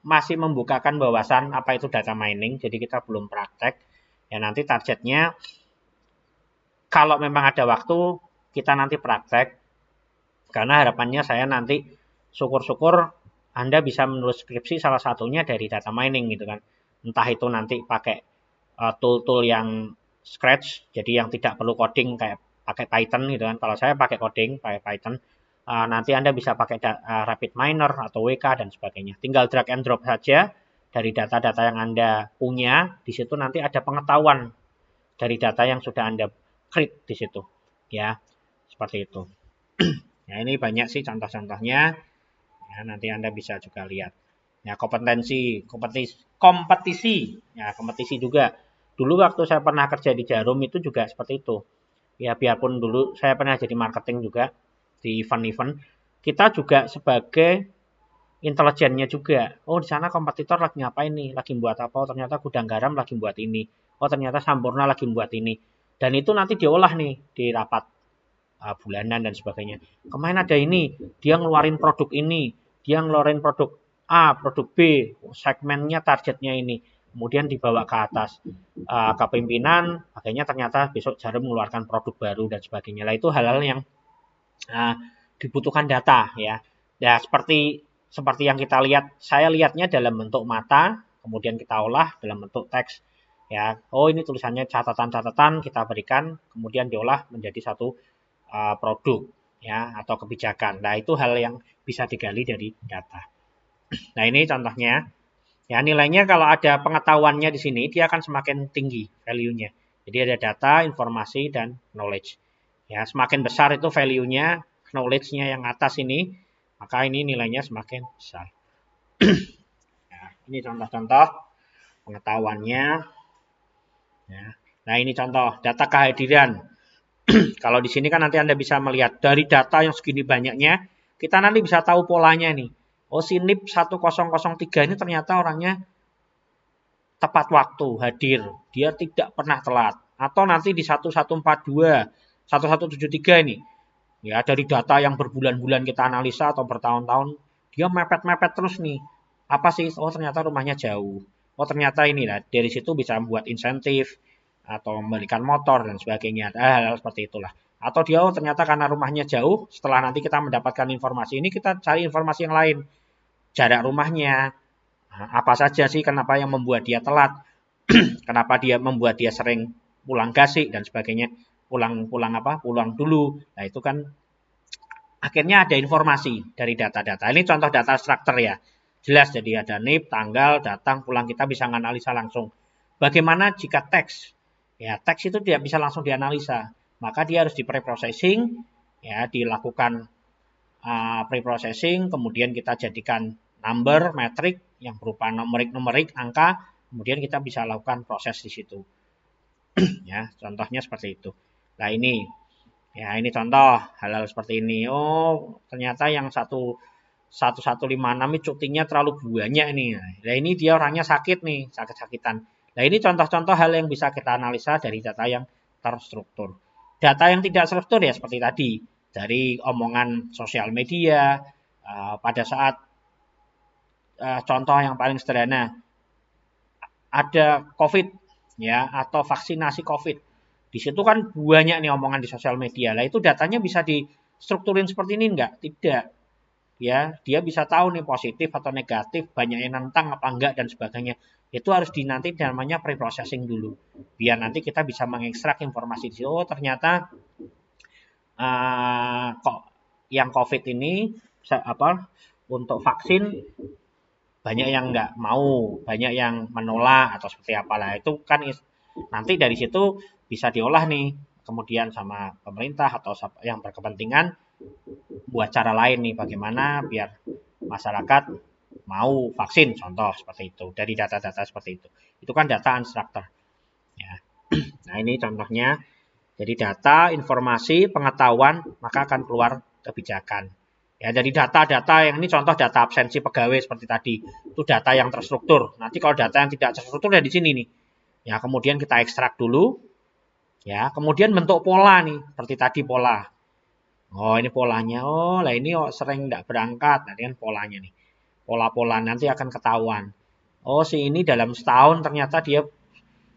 masih membukakan bahasan apa itu data mining, jadi kita belum praktek. Ya nanti targetnya kalau memang ada waktu kita nanti praktek, karena harapannya saya nanti syukur-syukur Anda bisa menulis skripsi salah satunya dari data mining gitu kan. Entah itu nanti pakai tool-tool yang scratch, jadi yang tidak perlu coding kayak pakai Python gitu kan. Kalau saya pakai coding, pakai Python, nanti Anda bisa pakai RapidMiner atau WK dan sebagainya. Tinggal drag and drop saja dari data-data yang Anda punya, di situ nanti ada pengetahuan dari data yang sudah Anda create di situ. Ya, seperti itu. Ya, ini banyak sih contoh-contohnya. Ya, nanti Anda bisa juga lihat. Ya, kompetisi. Ya, kompetisi juga. Dulu waktu saya pernah kerja di Jarum itu juga seperti itu. Ya, biarpun dulu saya pernah jadi marketing juga di event-event, kita juga sebagai intelijennya juga. Oh, di sana kompetitor lagi ngapain nih? Lagi buat apa? Oh, ternyata Gudang Garam lagi buat ini. Oh, ternyata Sampurna lagi buat ini. Dan itu nanti diolah nih di rapat bulanan dan sebagainya. Kemarin ada ini, dia ngeluarin produk ini, dia ngeluarin produk A, produk B, segmennya targetnya ini. Kemudian dibawa ke atas ke pimpinan, akhirnya ternyata besok Jarum mengeluarkan produk baru dan sebagainya. Lah itu hal-hal yang dibutuhkan data ya. Ya seperti yang kita lihat, saya lihatnya dalam bentuk mata, kemudian kita olah dalam bentuk teks. Ya, oh ini tulisannya catatan-catatan kita berikan, kemudian diolah menjadi satu produk ya atau kebijakan. Nah, itu hal yang bisa digali dari data. Nah, ini contohnya. Ya, nilainya kalau ada pengetahuannya di sini dia akan semakin tinggi value-nya. Jadi ada data, informasi dan knowledge. Ya, semakin besar itu value-nya, knowledge-nya yang atas ini, maka ini nilainya semakin besar. Ya, ini contoh-contoh pengetahuannya. Ya. Nah, ini contoh data kehadiran. Kalau di sini kan nanti Anda bisa melihat dari data yang segini banyaknya, kita nanti bisa tahu polanya nih. Oh, si NIP 1003 ini ternyata orangnya tepat waktu hadir. Dia tidak pernah telat. Atau nanti di 1142, 1173 ini. Ya, dari data yang berbulan-bulan kita analisa atau bertahun-tahun, dia mepet-mepet terus nih. Apa sih? Oh, ternyata rumahnya jauh. Oh, ternyata ini lah. Dari situ bisa membuat insentif atau memberikan motor dan sebagainya. Hal-hal seperti itulah. Atau dia oh ternyata karena rumahnya jauh, setelah nanti kita mendapatkan informasi ini kita cari informasi yang lain. Jarak rumahnya, apa saja sih kenapa yang membuat dia telat? Kenapa dia membuat dia sering pulang gasik dan sebagainya? Pulang dulu. Nah, itu kan akhirnya ada informasi dari data-data. Ini contoh data struktur ya. Jelas jadi ada NIP, tanggal, datang, pulang kita bisa menganalisa langsung. Bagaimana jika teks? Ya, teks itu tidak bisa langsung dianalisa. Maka dia harus di preprocessing, ya, dilakukan preprocessing, kemudian kita jadikan number, metrik yang berupa numerik, angka, kemudian kita bisa lakukan proses di situ. Ya, contohnya seperti itu. Nah, ini ya ini contoh hal-hal seperti ini. Oh, ternyata yang satu 1156 ini cutinya terlalu banyak nih. Nah, ini dia orangnya sakit nih, sakit-sakitan. Nah, ini contoh-contoh hal yang bisa kita analisa dari data yang terstruktur. Data yang tidak struktur ya seperti tadi, dari omongan sosial media, pada saat contoh yang paling sederhana, ada COVID ya atau vaksinasi COVID. Di situ kan banyak nih omongan di sosial media. Lah itu datanya bisa distrukturin seperti ini enggak? Tidak. Ya, dia bisa tahu nih positif atau negatif, banyak yang nentang apa enggak dan sebagainya. Itu harus nanti namanya pre-processing dulu. Biar nanti kita bisa mengekstrak informasi di situ. Oh, ternyata kok yang COVID ini untuk vaksin banyak yang nggak mau, banyak yang menolak atau seperti apalah. Itu kan nanti dari situ bisa diolah nih kemudian sama pemerintah atau yang berkepentingan buat cara lain nih bagaimana biar masyarakat mau vaksin contoh seperti itu dari data-data seperti itu kan data unstructured ya. Nah ini contohnya, jadi data informasi pengetahuan maka akan keluar kebijakan ya. Dari data-data yang ini contoh data absensi pegawai seperti tadi itu data yang terstruktur. Nanti kalau data yang tidak terstruktur ya di sini nih ya, kemudian kita ekstrak dulu ya, kemudian bentuk pola nih seperti tadi pola. Oh ini polanya, oh lah ini sering tidak berangkat, nanti kan polanya nih, pola-pola nanti akan ketahuan. Oh si ini dalam setahun ternyata dia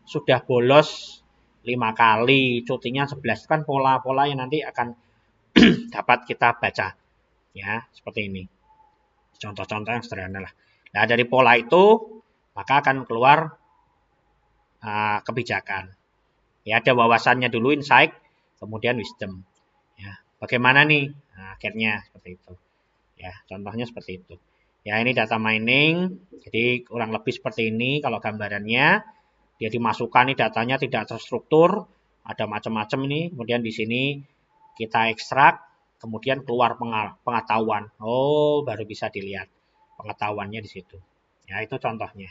sudah bolos 5 kali, cutinya 11, kan pola-pola yang nanti akan dapat kita baca ya, seperti ini. Contoh-contoh yang sederhana lah. Nah dari pola itu maka akan keluar kebijakan. Ya ada wawasannya dulu, insight, kemudian wisdom. Ya, bagaimana nih? Nah, akhirnya seperti itu. Ya, contohnya seperti itu. Ya, ini data mining. Jadi kurang lebih seperti ini kalau gambarannya. Dia dimasukkan nih datanya tidak terstruktur, ada macam-macam ini. Kemudian di sini kita ekstrak, kemudian keluar pengetahuan. Oh, baru bisa dilihat pengetahuannya di situ. Ya, itu contohnya.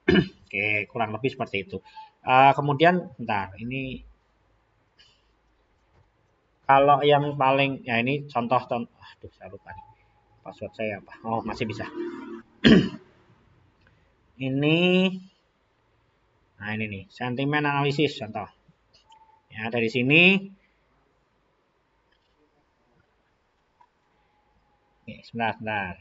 Oke, kurang lebih seperti itu. Kemudian, bentar, ini kalau yang paling, ya ini contoh, aduh saya lupa nih, password saya apa? Oh masih bisa. Ini, nah ini nih, sentimen analisis contoh. Ya dari sini, oke, sebentar.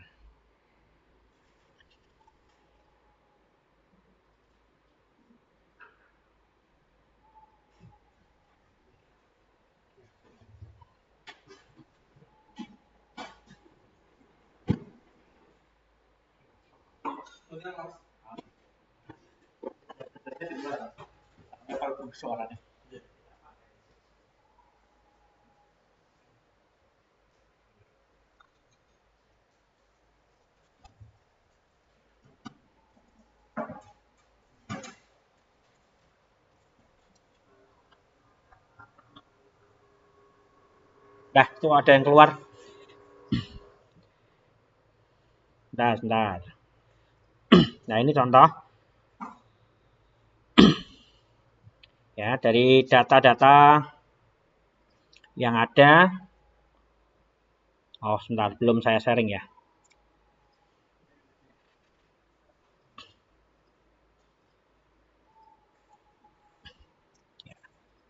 Suaranya. Dah, itu ada yang keluar. Sebentar. Nah, ini contoh. Ya, dari data-data yang ada. Oh, sebentar, belum saya sharing ya.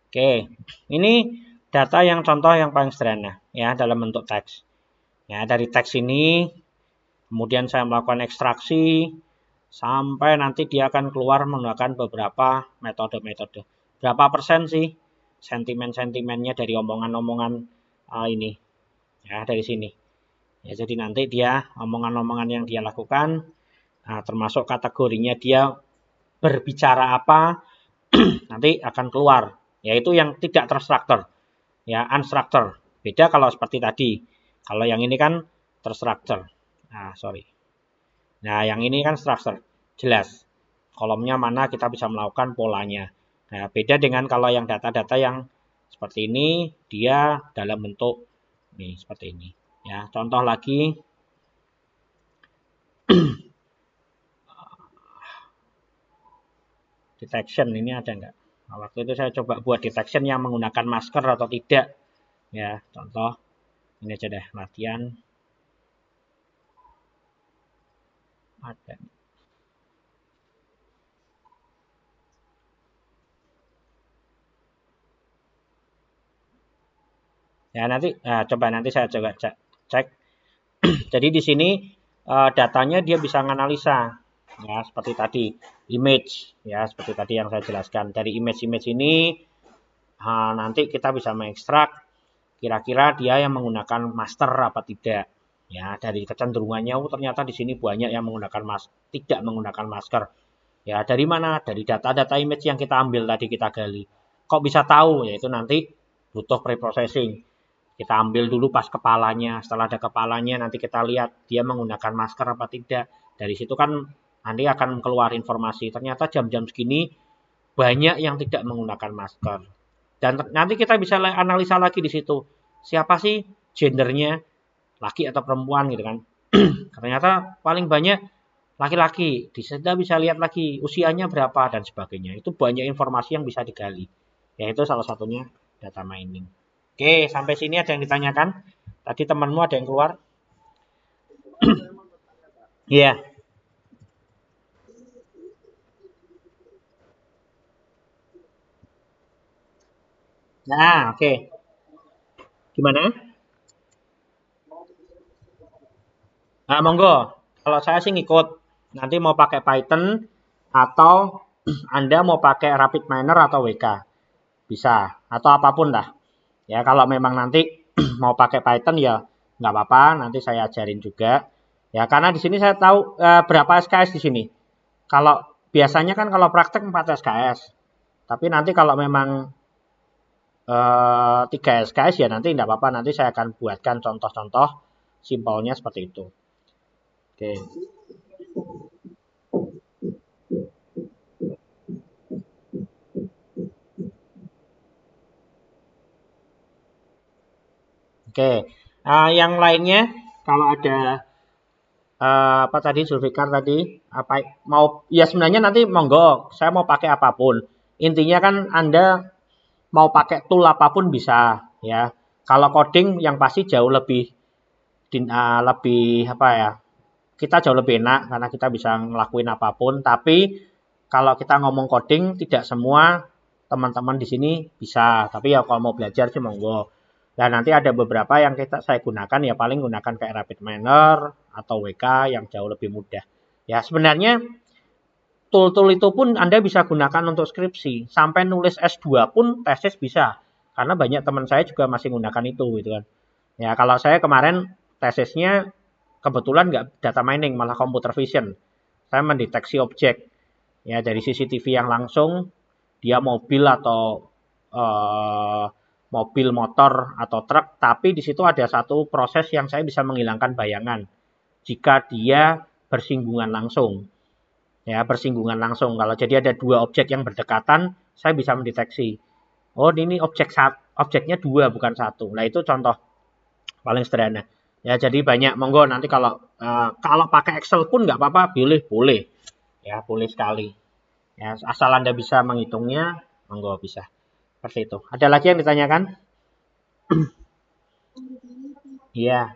Oke, ini data yang contoh yang paling sederhana ya dalam bentuk teks. Ya, dari teks ini kemudian saya melakukan ekstraksi sampai nanti dia akan keluar menggunakan beberapa metode-metode. Berapa persen sih sentimen-sentimennya dari omongan-omongan ini ya dari sini. Ya, jadi nanti dia omongan-omongan yang dia lakukan termasuk kategorinya dia berbicara apa nanti akan keluar, yaitu yang tidak terstruktur ya, unstructured. Beda kalau seperti tadi, kalau yang ini kan terstruktur. Nah yang ini kan structure, jelas kolomnya mana kita bisa melakukan polanya. Nah beda dengan kalau yang data-data yang seperti ini, dia dalam bentuk nih seperti ini ya. Contoh lagi, detection ini ada enggak? Nah, waktu itu saya coba buat detection yang menggunakan masker atau tidak ya. Contoh ini aja deh, latihan Ada. Ya nanti coba nanti saya coba cek. Jadi di sini datanya dia bisa menganalisa ya seperti tadi image ya seperti tadi yang saya jelaskan. Dari image-image ini nanti kita bisa mengekstrak kira-kira dia yang menggunakan masker apa tidak. Ya dari kecenderungannya ternyata di sini banyak yang menggunakan tidak menggunakan masker. Ya dari mana? Dari data-data image yang kita ambil tadi kita gali. Kok bisa tahu? Yaitu nanti butuh preprocessing. Kita ambil dulu pas kepalanya, setelah ada kepalanya nanti kita lihat dia menggunakan masker apa tidak. Dari situ kan nanti akan keluar informasi. Ternyata jam-jam segini banyak yang tidak menggunakan masker. Dan nanti kita bisa analisa lagi di situ. Siapa sih gendernya, laki atau perempuan gitu kan. Ternyata paling banyak laki-laki. Kita bisa lihat lagi usianya berapa dan sebagainya. Itu banyak informasi yang bisa digali. Yaitu salah satunya data mining. Oke, sampai sini ada yang ditanyakan? Tadi temanmu ada yang keluar? Iya. Nah, oke. Gimana? Nah, monggo. Kalau saya sih ngikut. Nanti mau pakai Python atau Anda mau pakai Rapid Miner atau WK. Bisa. Atau apapun lah. Ya, kalau memang nanti mau pakai Python ya nggak apa-apa. Nanti saya ajarin juga. Ya, karena di sini saya tahu berapa SKS di sini. Kalau biasanya kan kalau praktek 4 SKS. Tapi nanti kalau memang 3 SKS ya nanti tidak apa-apa. Nanti saya akan buatkan contoh-contoh simpelnya seperti itu. Oke. Oke. Yang lainnya kalau ada apa tadi Zulfikar tadi apa mau ya sebenarnya nanti monggo saya mau pakai apapun. Intinya kan Anda mau pakai tool apapun bisa ya. Kalau coding yang pasti jauh lebih lebih apa ya? Kita jauh lebih enak karena kita bisa ngelakuin apapun. Tapi kalau kita ngomong coding tidak semua teman-teman di sini bisa. Tapi ya kalau mau belajar sih monggo. Dan nanti ada beberapa yang saya gunakan ya paling gunakan kayak Rapid Miner atau WK yang jauh lebih mudah. Ya sebenarnya tool-tool itu pun Anda bisa gunakan untuk skripsi. Sampai nulis S2 pun tesis bisa. Karena banyak teman saya juga masih menggunakan itu gitu kan. Ya kalau saya kemarin tesisnya kebetulan nggak data mining malah computer vision. Saya mendeteksi objek ya dari CCTV yang langsung dia mobil atau mobil motor atau truk, tapi di situ ada satu proses yang saya bisa menghilangkan bayangan jika dia bersinggungan langsung. Ya, bersinggungan langsung. Kalau jadi ada dua objek yang berdekatan, saya bisa mendeteksi. Oh, ini objeknya dua bukan satu. Nah, itu contoh paling sederhana. Ya, jadi banyak. Monggo nanti kalau pakai Excel pun nggak apa-apa, boleh. Ya, boleh sekali. Ya, asal Anda bisa menghitungnya, monggo bisa. Seperti itu. Ada lagi yang ditanyakan? Iya,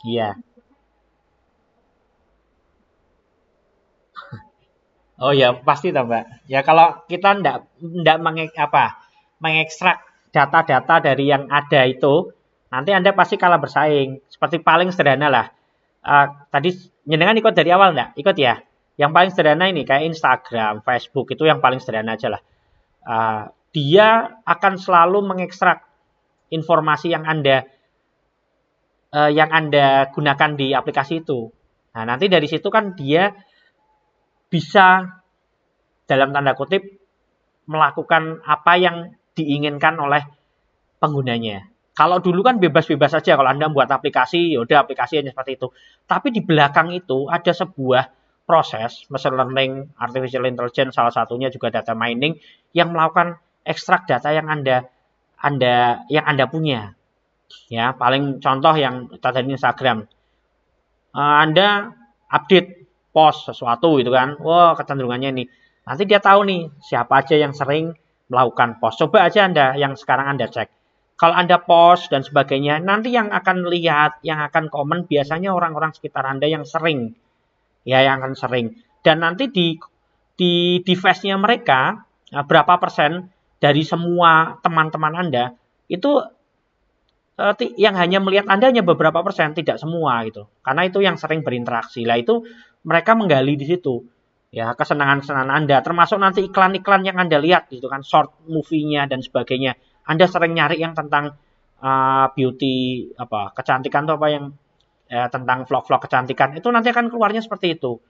iya. Oh ya, pasti toh, Mbak. Ya kalau kita ndak mengekstrak data-data dari yang ada itu, nanti Anda pasti kalah bersaing. Seperti paling sederhana lah. Tadi nyenengan ikut dari awal enggak? Ikut ya. Yang paling sederhana ini kayak Instagram, Facebook itu yang paling sederhana aja lah. Dia akan selalu mengekstrak informasi yang Anda gunakan di aplikasi itu. Nah, nanti dari situ kan dia bisa dalam tanda kutip melakukan apa yang diinginkan oleh penggunanya. Kalau dulu kan bebas-bebas saja kalau Anda buat aplikasi, ya udah aplikasi hanya seperti itu. Tapi di belakang itu ada sebuah proses machine learning, artificial intelligence salah satunya juga data mining yang melakukan ekstrak data yang Anda punya. Ya, paling contoh yang tadi Instagram. Anda update post sesuatu gitu kan. Wah, kecenderungannya ini. Nanti dia tahu nih siapa aja yang sering melakukan post. Coba aja Anda yang sekarang Anda cek. kalau Anda post dan sebagainya, nanti yang akan lihat, yang akan komen biasanya orang-orang sekitar Anda yang sering, ya yang akan sering. Dan nanti di device-nya mereka, berapa persen dari semua teman-teman Anda itu yang hanya melihat Anda hanya beberapa persen, tidak semua gitu. Karena itu yang sering berinteraksi. Lah itu mereka menggali di situ. Ya, kesenangan-kesenangan Anda, termasuk nanti iklan-iklan yang Anda lihat gitu kan, short movie-nya dan sebagainya. Anda sering nyari yang tentang beauty apa kecantikan atau apa yang tentang vlog-vlog kecantikan itu nanti akan keluarnya seperti itu.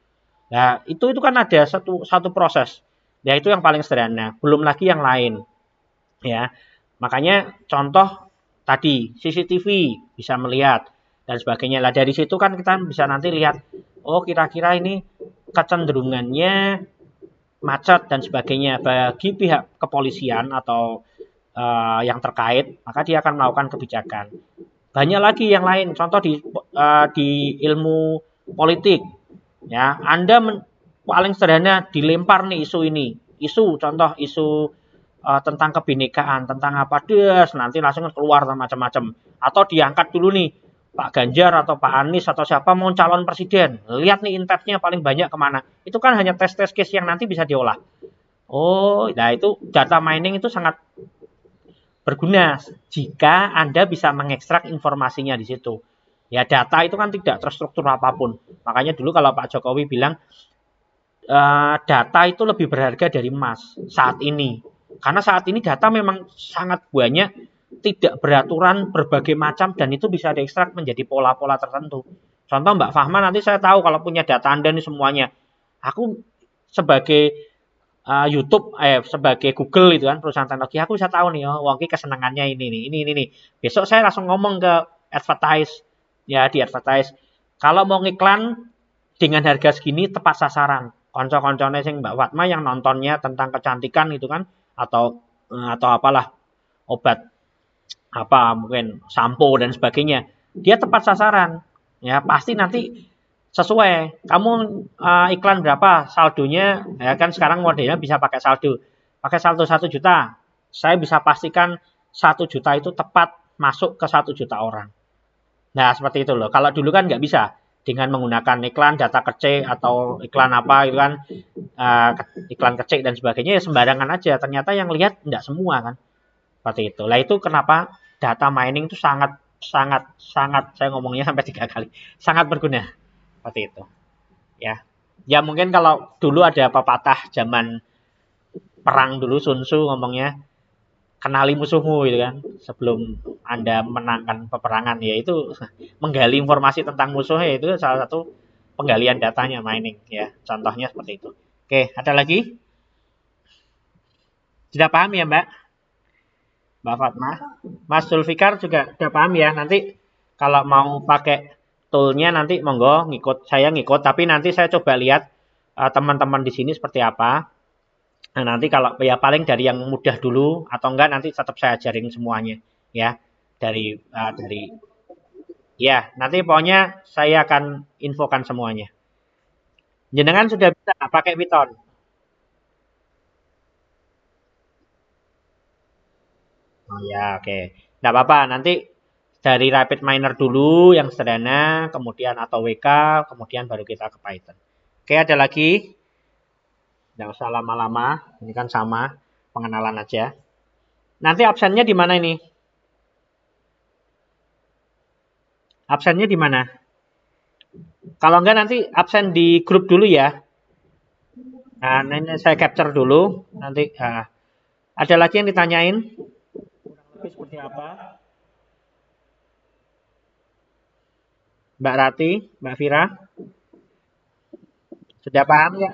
Nah, itu kan ada satu proses. Ya itu yang paling sederhana, belum lagi yang lain. Ya. Makanya contoh tadi CCTV bisa melihat dan sebagainya. Lah dari situ kan kita bisa nanti lihat oh kira-kira ini kecenderungannya macet dan sebagainya bagi pihak kepolisian atau yang terkait, maka dia akan melakukan kebijakan. Banyak lagi yang lain, contoh di ilmu politik, ya Anda paling sederhana dilempar nih isu ini, contoh isu tentang kebinekaan, tentang apa des, nanti langsung keluar macam-macam. Atau diangkat dulu nih Pak Ganjar atau Pak Anies atau siapa mau calon presiden, lihat nih intensnya paling banyak kemana. Itu kan hanya tes case yang nanti bisa diolah. Oh, nah itu data mining itu sangat berguna jika Anda bisa mengekstrak informasinya di situ. Ya data itu kan tidak terstruktur apapun. Makanya dulu kalau Pak Jokowi bilang data itu lebih berharga dari emas saat ini. Karena saat ini data memang sangat banyak, tidak beraturan, berbagai macam, dan itu bisa diekstrak menjadi pola-pola tertentu. Contoh Mbak Fahma, nanti saya tahu kalau punya data Anda nih semuanya. Aku sebagai YouTube, sebagai Google itu kan perusahaan teknologi, aku bisa tahu nih, oh, Wongki kesenangannya ini nih. Besok saya langsung ngomong ke advertise, ya di advertise. Kalau mau ngiklan dengan harga segini tepat sasaran. Konco-koncone sing Mbak Fatma yang nontonnya tentang kecantikan gitu kan, atau apalah obat apa mungkin sampo dan sebagainya, dia tepat sasaran. Ya pasti nanti sesuai. Kamu iklan berapa saldonya? Ya kan sekarang modelnya bisa pakai saldo. Pakai saldo 1 juta. Saya bisa pastikan 1 juta itu tepat masuk ke 1 juta orang. Nah, seperti itu loh. Kalau dulu kan nggak bisa. Dengan menggunakan iklan data kecil atau iklan apa itu kan iklan kecil dan sebagainya ya sembarangan aja. Ternyata yang lihat nggak semua kan. Seperti itu. Lah itu kenapa data mining itu sangat saya ngomongnya sampai 3 kali. Sangat berguna. Seperti itu. Ya. Ya mungkin kalau dulu ada pepatah zaman perang dulu Sun Tzu ngomongnya kenali musuhmu gitu kan sebelum Anda menangkan peperangan, yaitu menggali informasi tentang musuhnya itu salah satu penggalian datanya mining ya. Contohnya seperti itu. Oke, ada lagi? Sudah paham ya, Mbak? Mbak Fatma? Mas Zulfikar juga sudah paham ya? Nanti kalau mau pakai toolnya nanti monggo saya ngikut, tapi nanti saya coba lihat teman-teman di sini seperti apa. Nah, nanti kalau ya paling dari yang mudah dulu atau enggak nanti tetap saya ajarin semuanya ya. Dari ya, nanti pokoknya saya akan infokan semuanya. Jenengan sudah bisa pakai Python. Oh ya, oke. Enggak apa-apa, nanti dari Rapid Miner dulu yang sederhana, kemudian atau WK, kemudian baru kita ke Python. Oke, ada lagi? Enggak usah lama-lama, ini kan sama, pengenalan aja. Nanti absennya di mana ini? Absennya di mana? Kalau enggak nanti absen di grup dulu ya. Nah, ini saya capture dulu. Nanti ada lagi yang ditanyain? Lebih seperti apa? Mbak Rati, Mbak Vira? Sudah paham ya?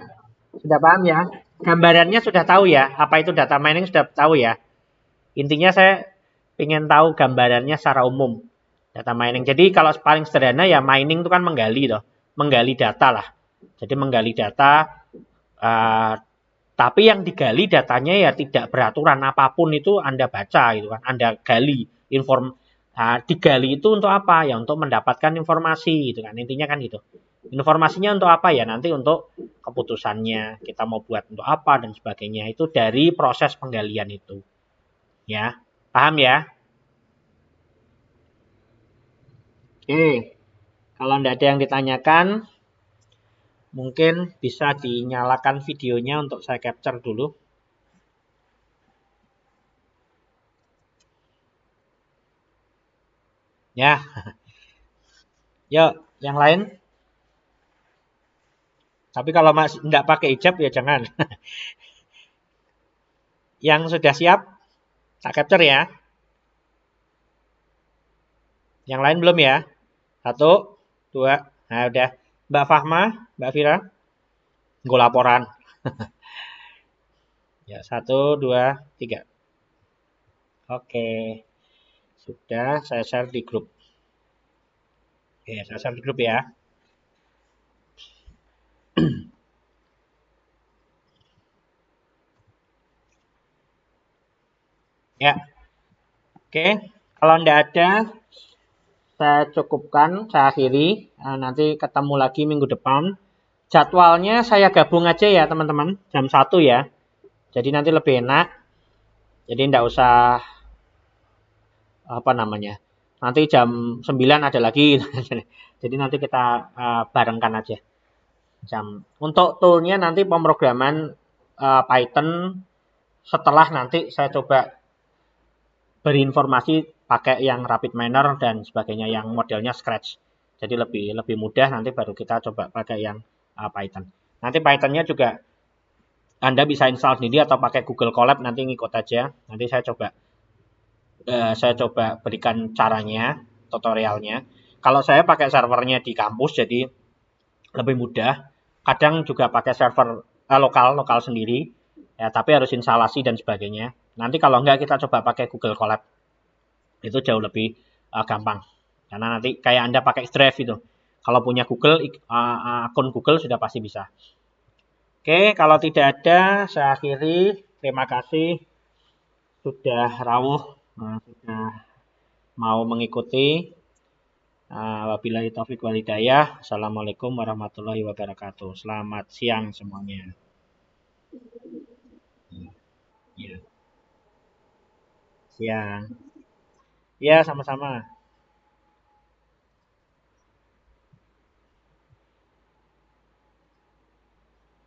Sudah paham ya? Gambarannya sudah tahu ya? Apa itu data mining sudah tahu ya? Intinya saya ingin tahu gambarannya secara umum. Data mining. Jadi kalau paling sederhana ya mining itu kan menggali toh. Menggali data lah. Jadi menggali data tapi yang digali datanya ya tidak beraturan apapun itu Anda baca gitu kan. Anda gali digali itu untuk apa? Ya untuk mendapatkan informasi gitu kan. Intinya kan gitu. Informasinya untuk apa ya? Nanti untuk keputusannya kita mau buat untuk apa dan sebagainya. Itu dari proses penggalian itu. Ya. Paham ya? Oke, kalau tidak ada yang ditanyakan, mungkin bisa dinyalakan videonya untuk saya capture dulu. Ya, yuk, yang lain. Tapi kalau masih tidak pakai hijab ya jangan. Yang sudah siap, tak capture ya. Yang lain belum ya? Satu, dua, nah udah. Mbak Fahma, Mbak Fira, gue laporan. Ya, satu, dua, tiga. Oke, sudah saya share di grup. Oke, saya share di grup ya. Ya, oke. Kalau tidak ada, saya cukupkan, saya akhiri. Nanti ketemu lagi minggu depan. Jadwalnya saya gabung aja ya teman-teman, jam 1 ya. Jadi nanti lebih enak. Jadi tidak usah apa namanya. Nanti jam 9 ada lagi. Jadi nanti kita barengkan aja jam. Untuk toolnya nanti pemrograman Python setelah nanti saya coba berinformasi pakai yang RapidMiner dan sebagainya yang modelnya Scratch. Jadi lebih mudah nanti baru kita coba pakai yang Python. Nanti Pythonnya juga Anda bisa install sendiri atau pakai Google Colab nanti ngikut aja. Nanti saya coba berikan caranya, tutorialnya. Kalau saya pakai servernya di kampus jadi lebih mudah. Kadang juga pakai server lokal sendiri. Ya, tapi harus instalasi dan sebagainya. Nanti kalau enggak kita coba pakai Google Colab. Itu jauh lebih gampang. Karena nanti kayak Anda pakai Drive itu. Kalau punya Google, akun Google sudah pasti bisa. Oke, kalau tidak ada, saya akhiri. Terima kasih sudah rawuh, sudah mau mengikuti. Wabillahi taufik wal hidayah. Assalamualaikum warahmatullahi wabarakatuh. Selamat siang semuanya. Ya, siang. Ya, sama-sama.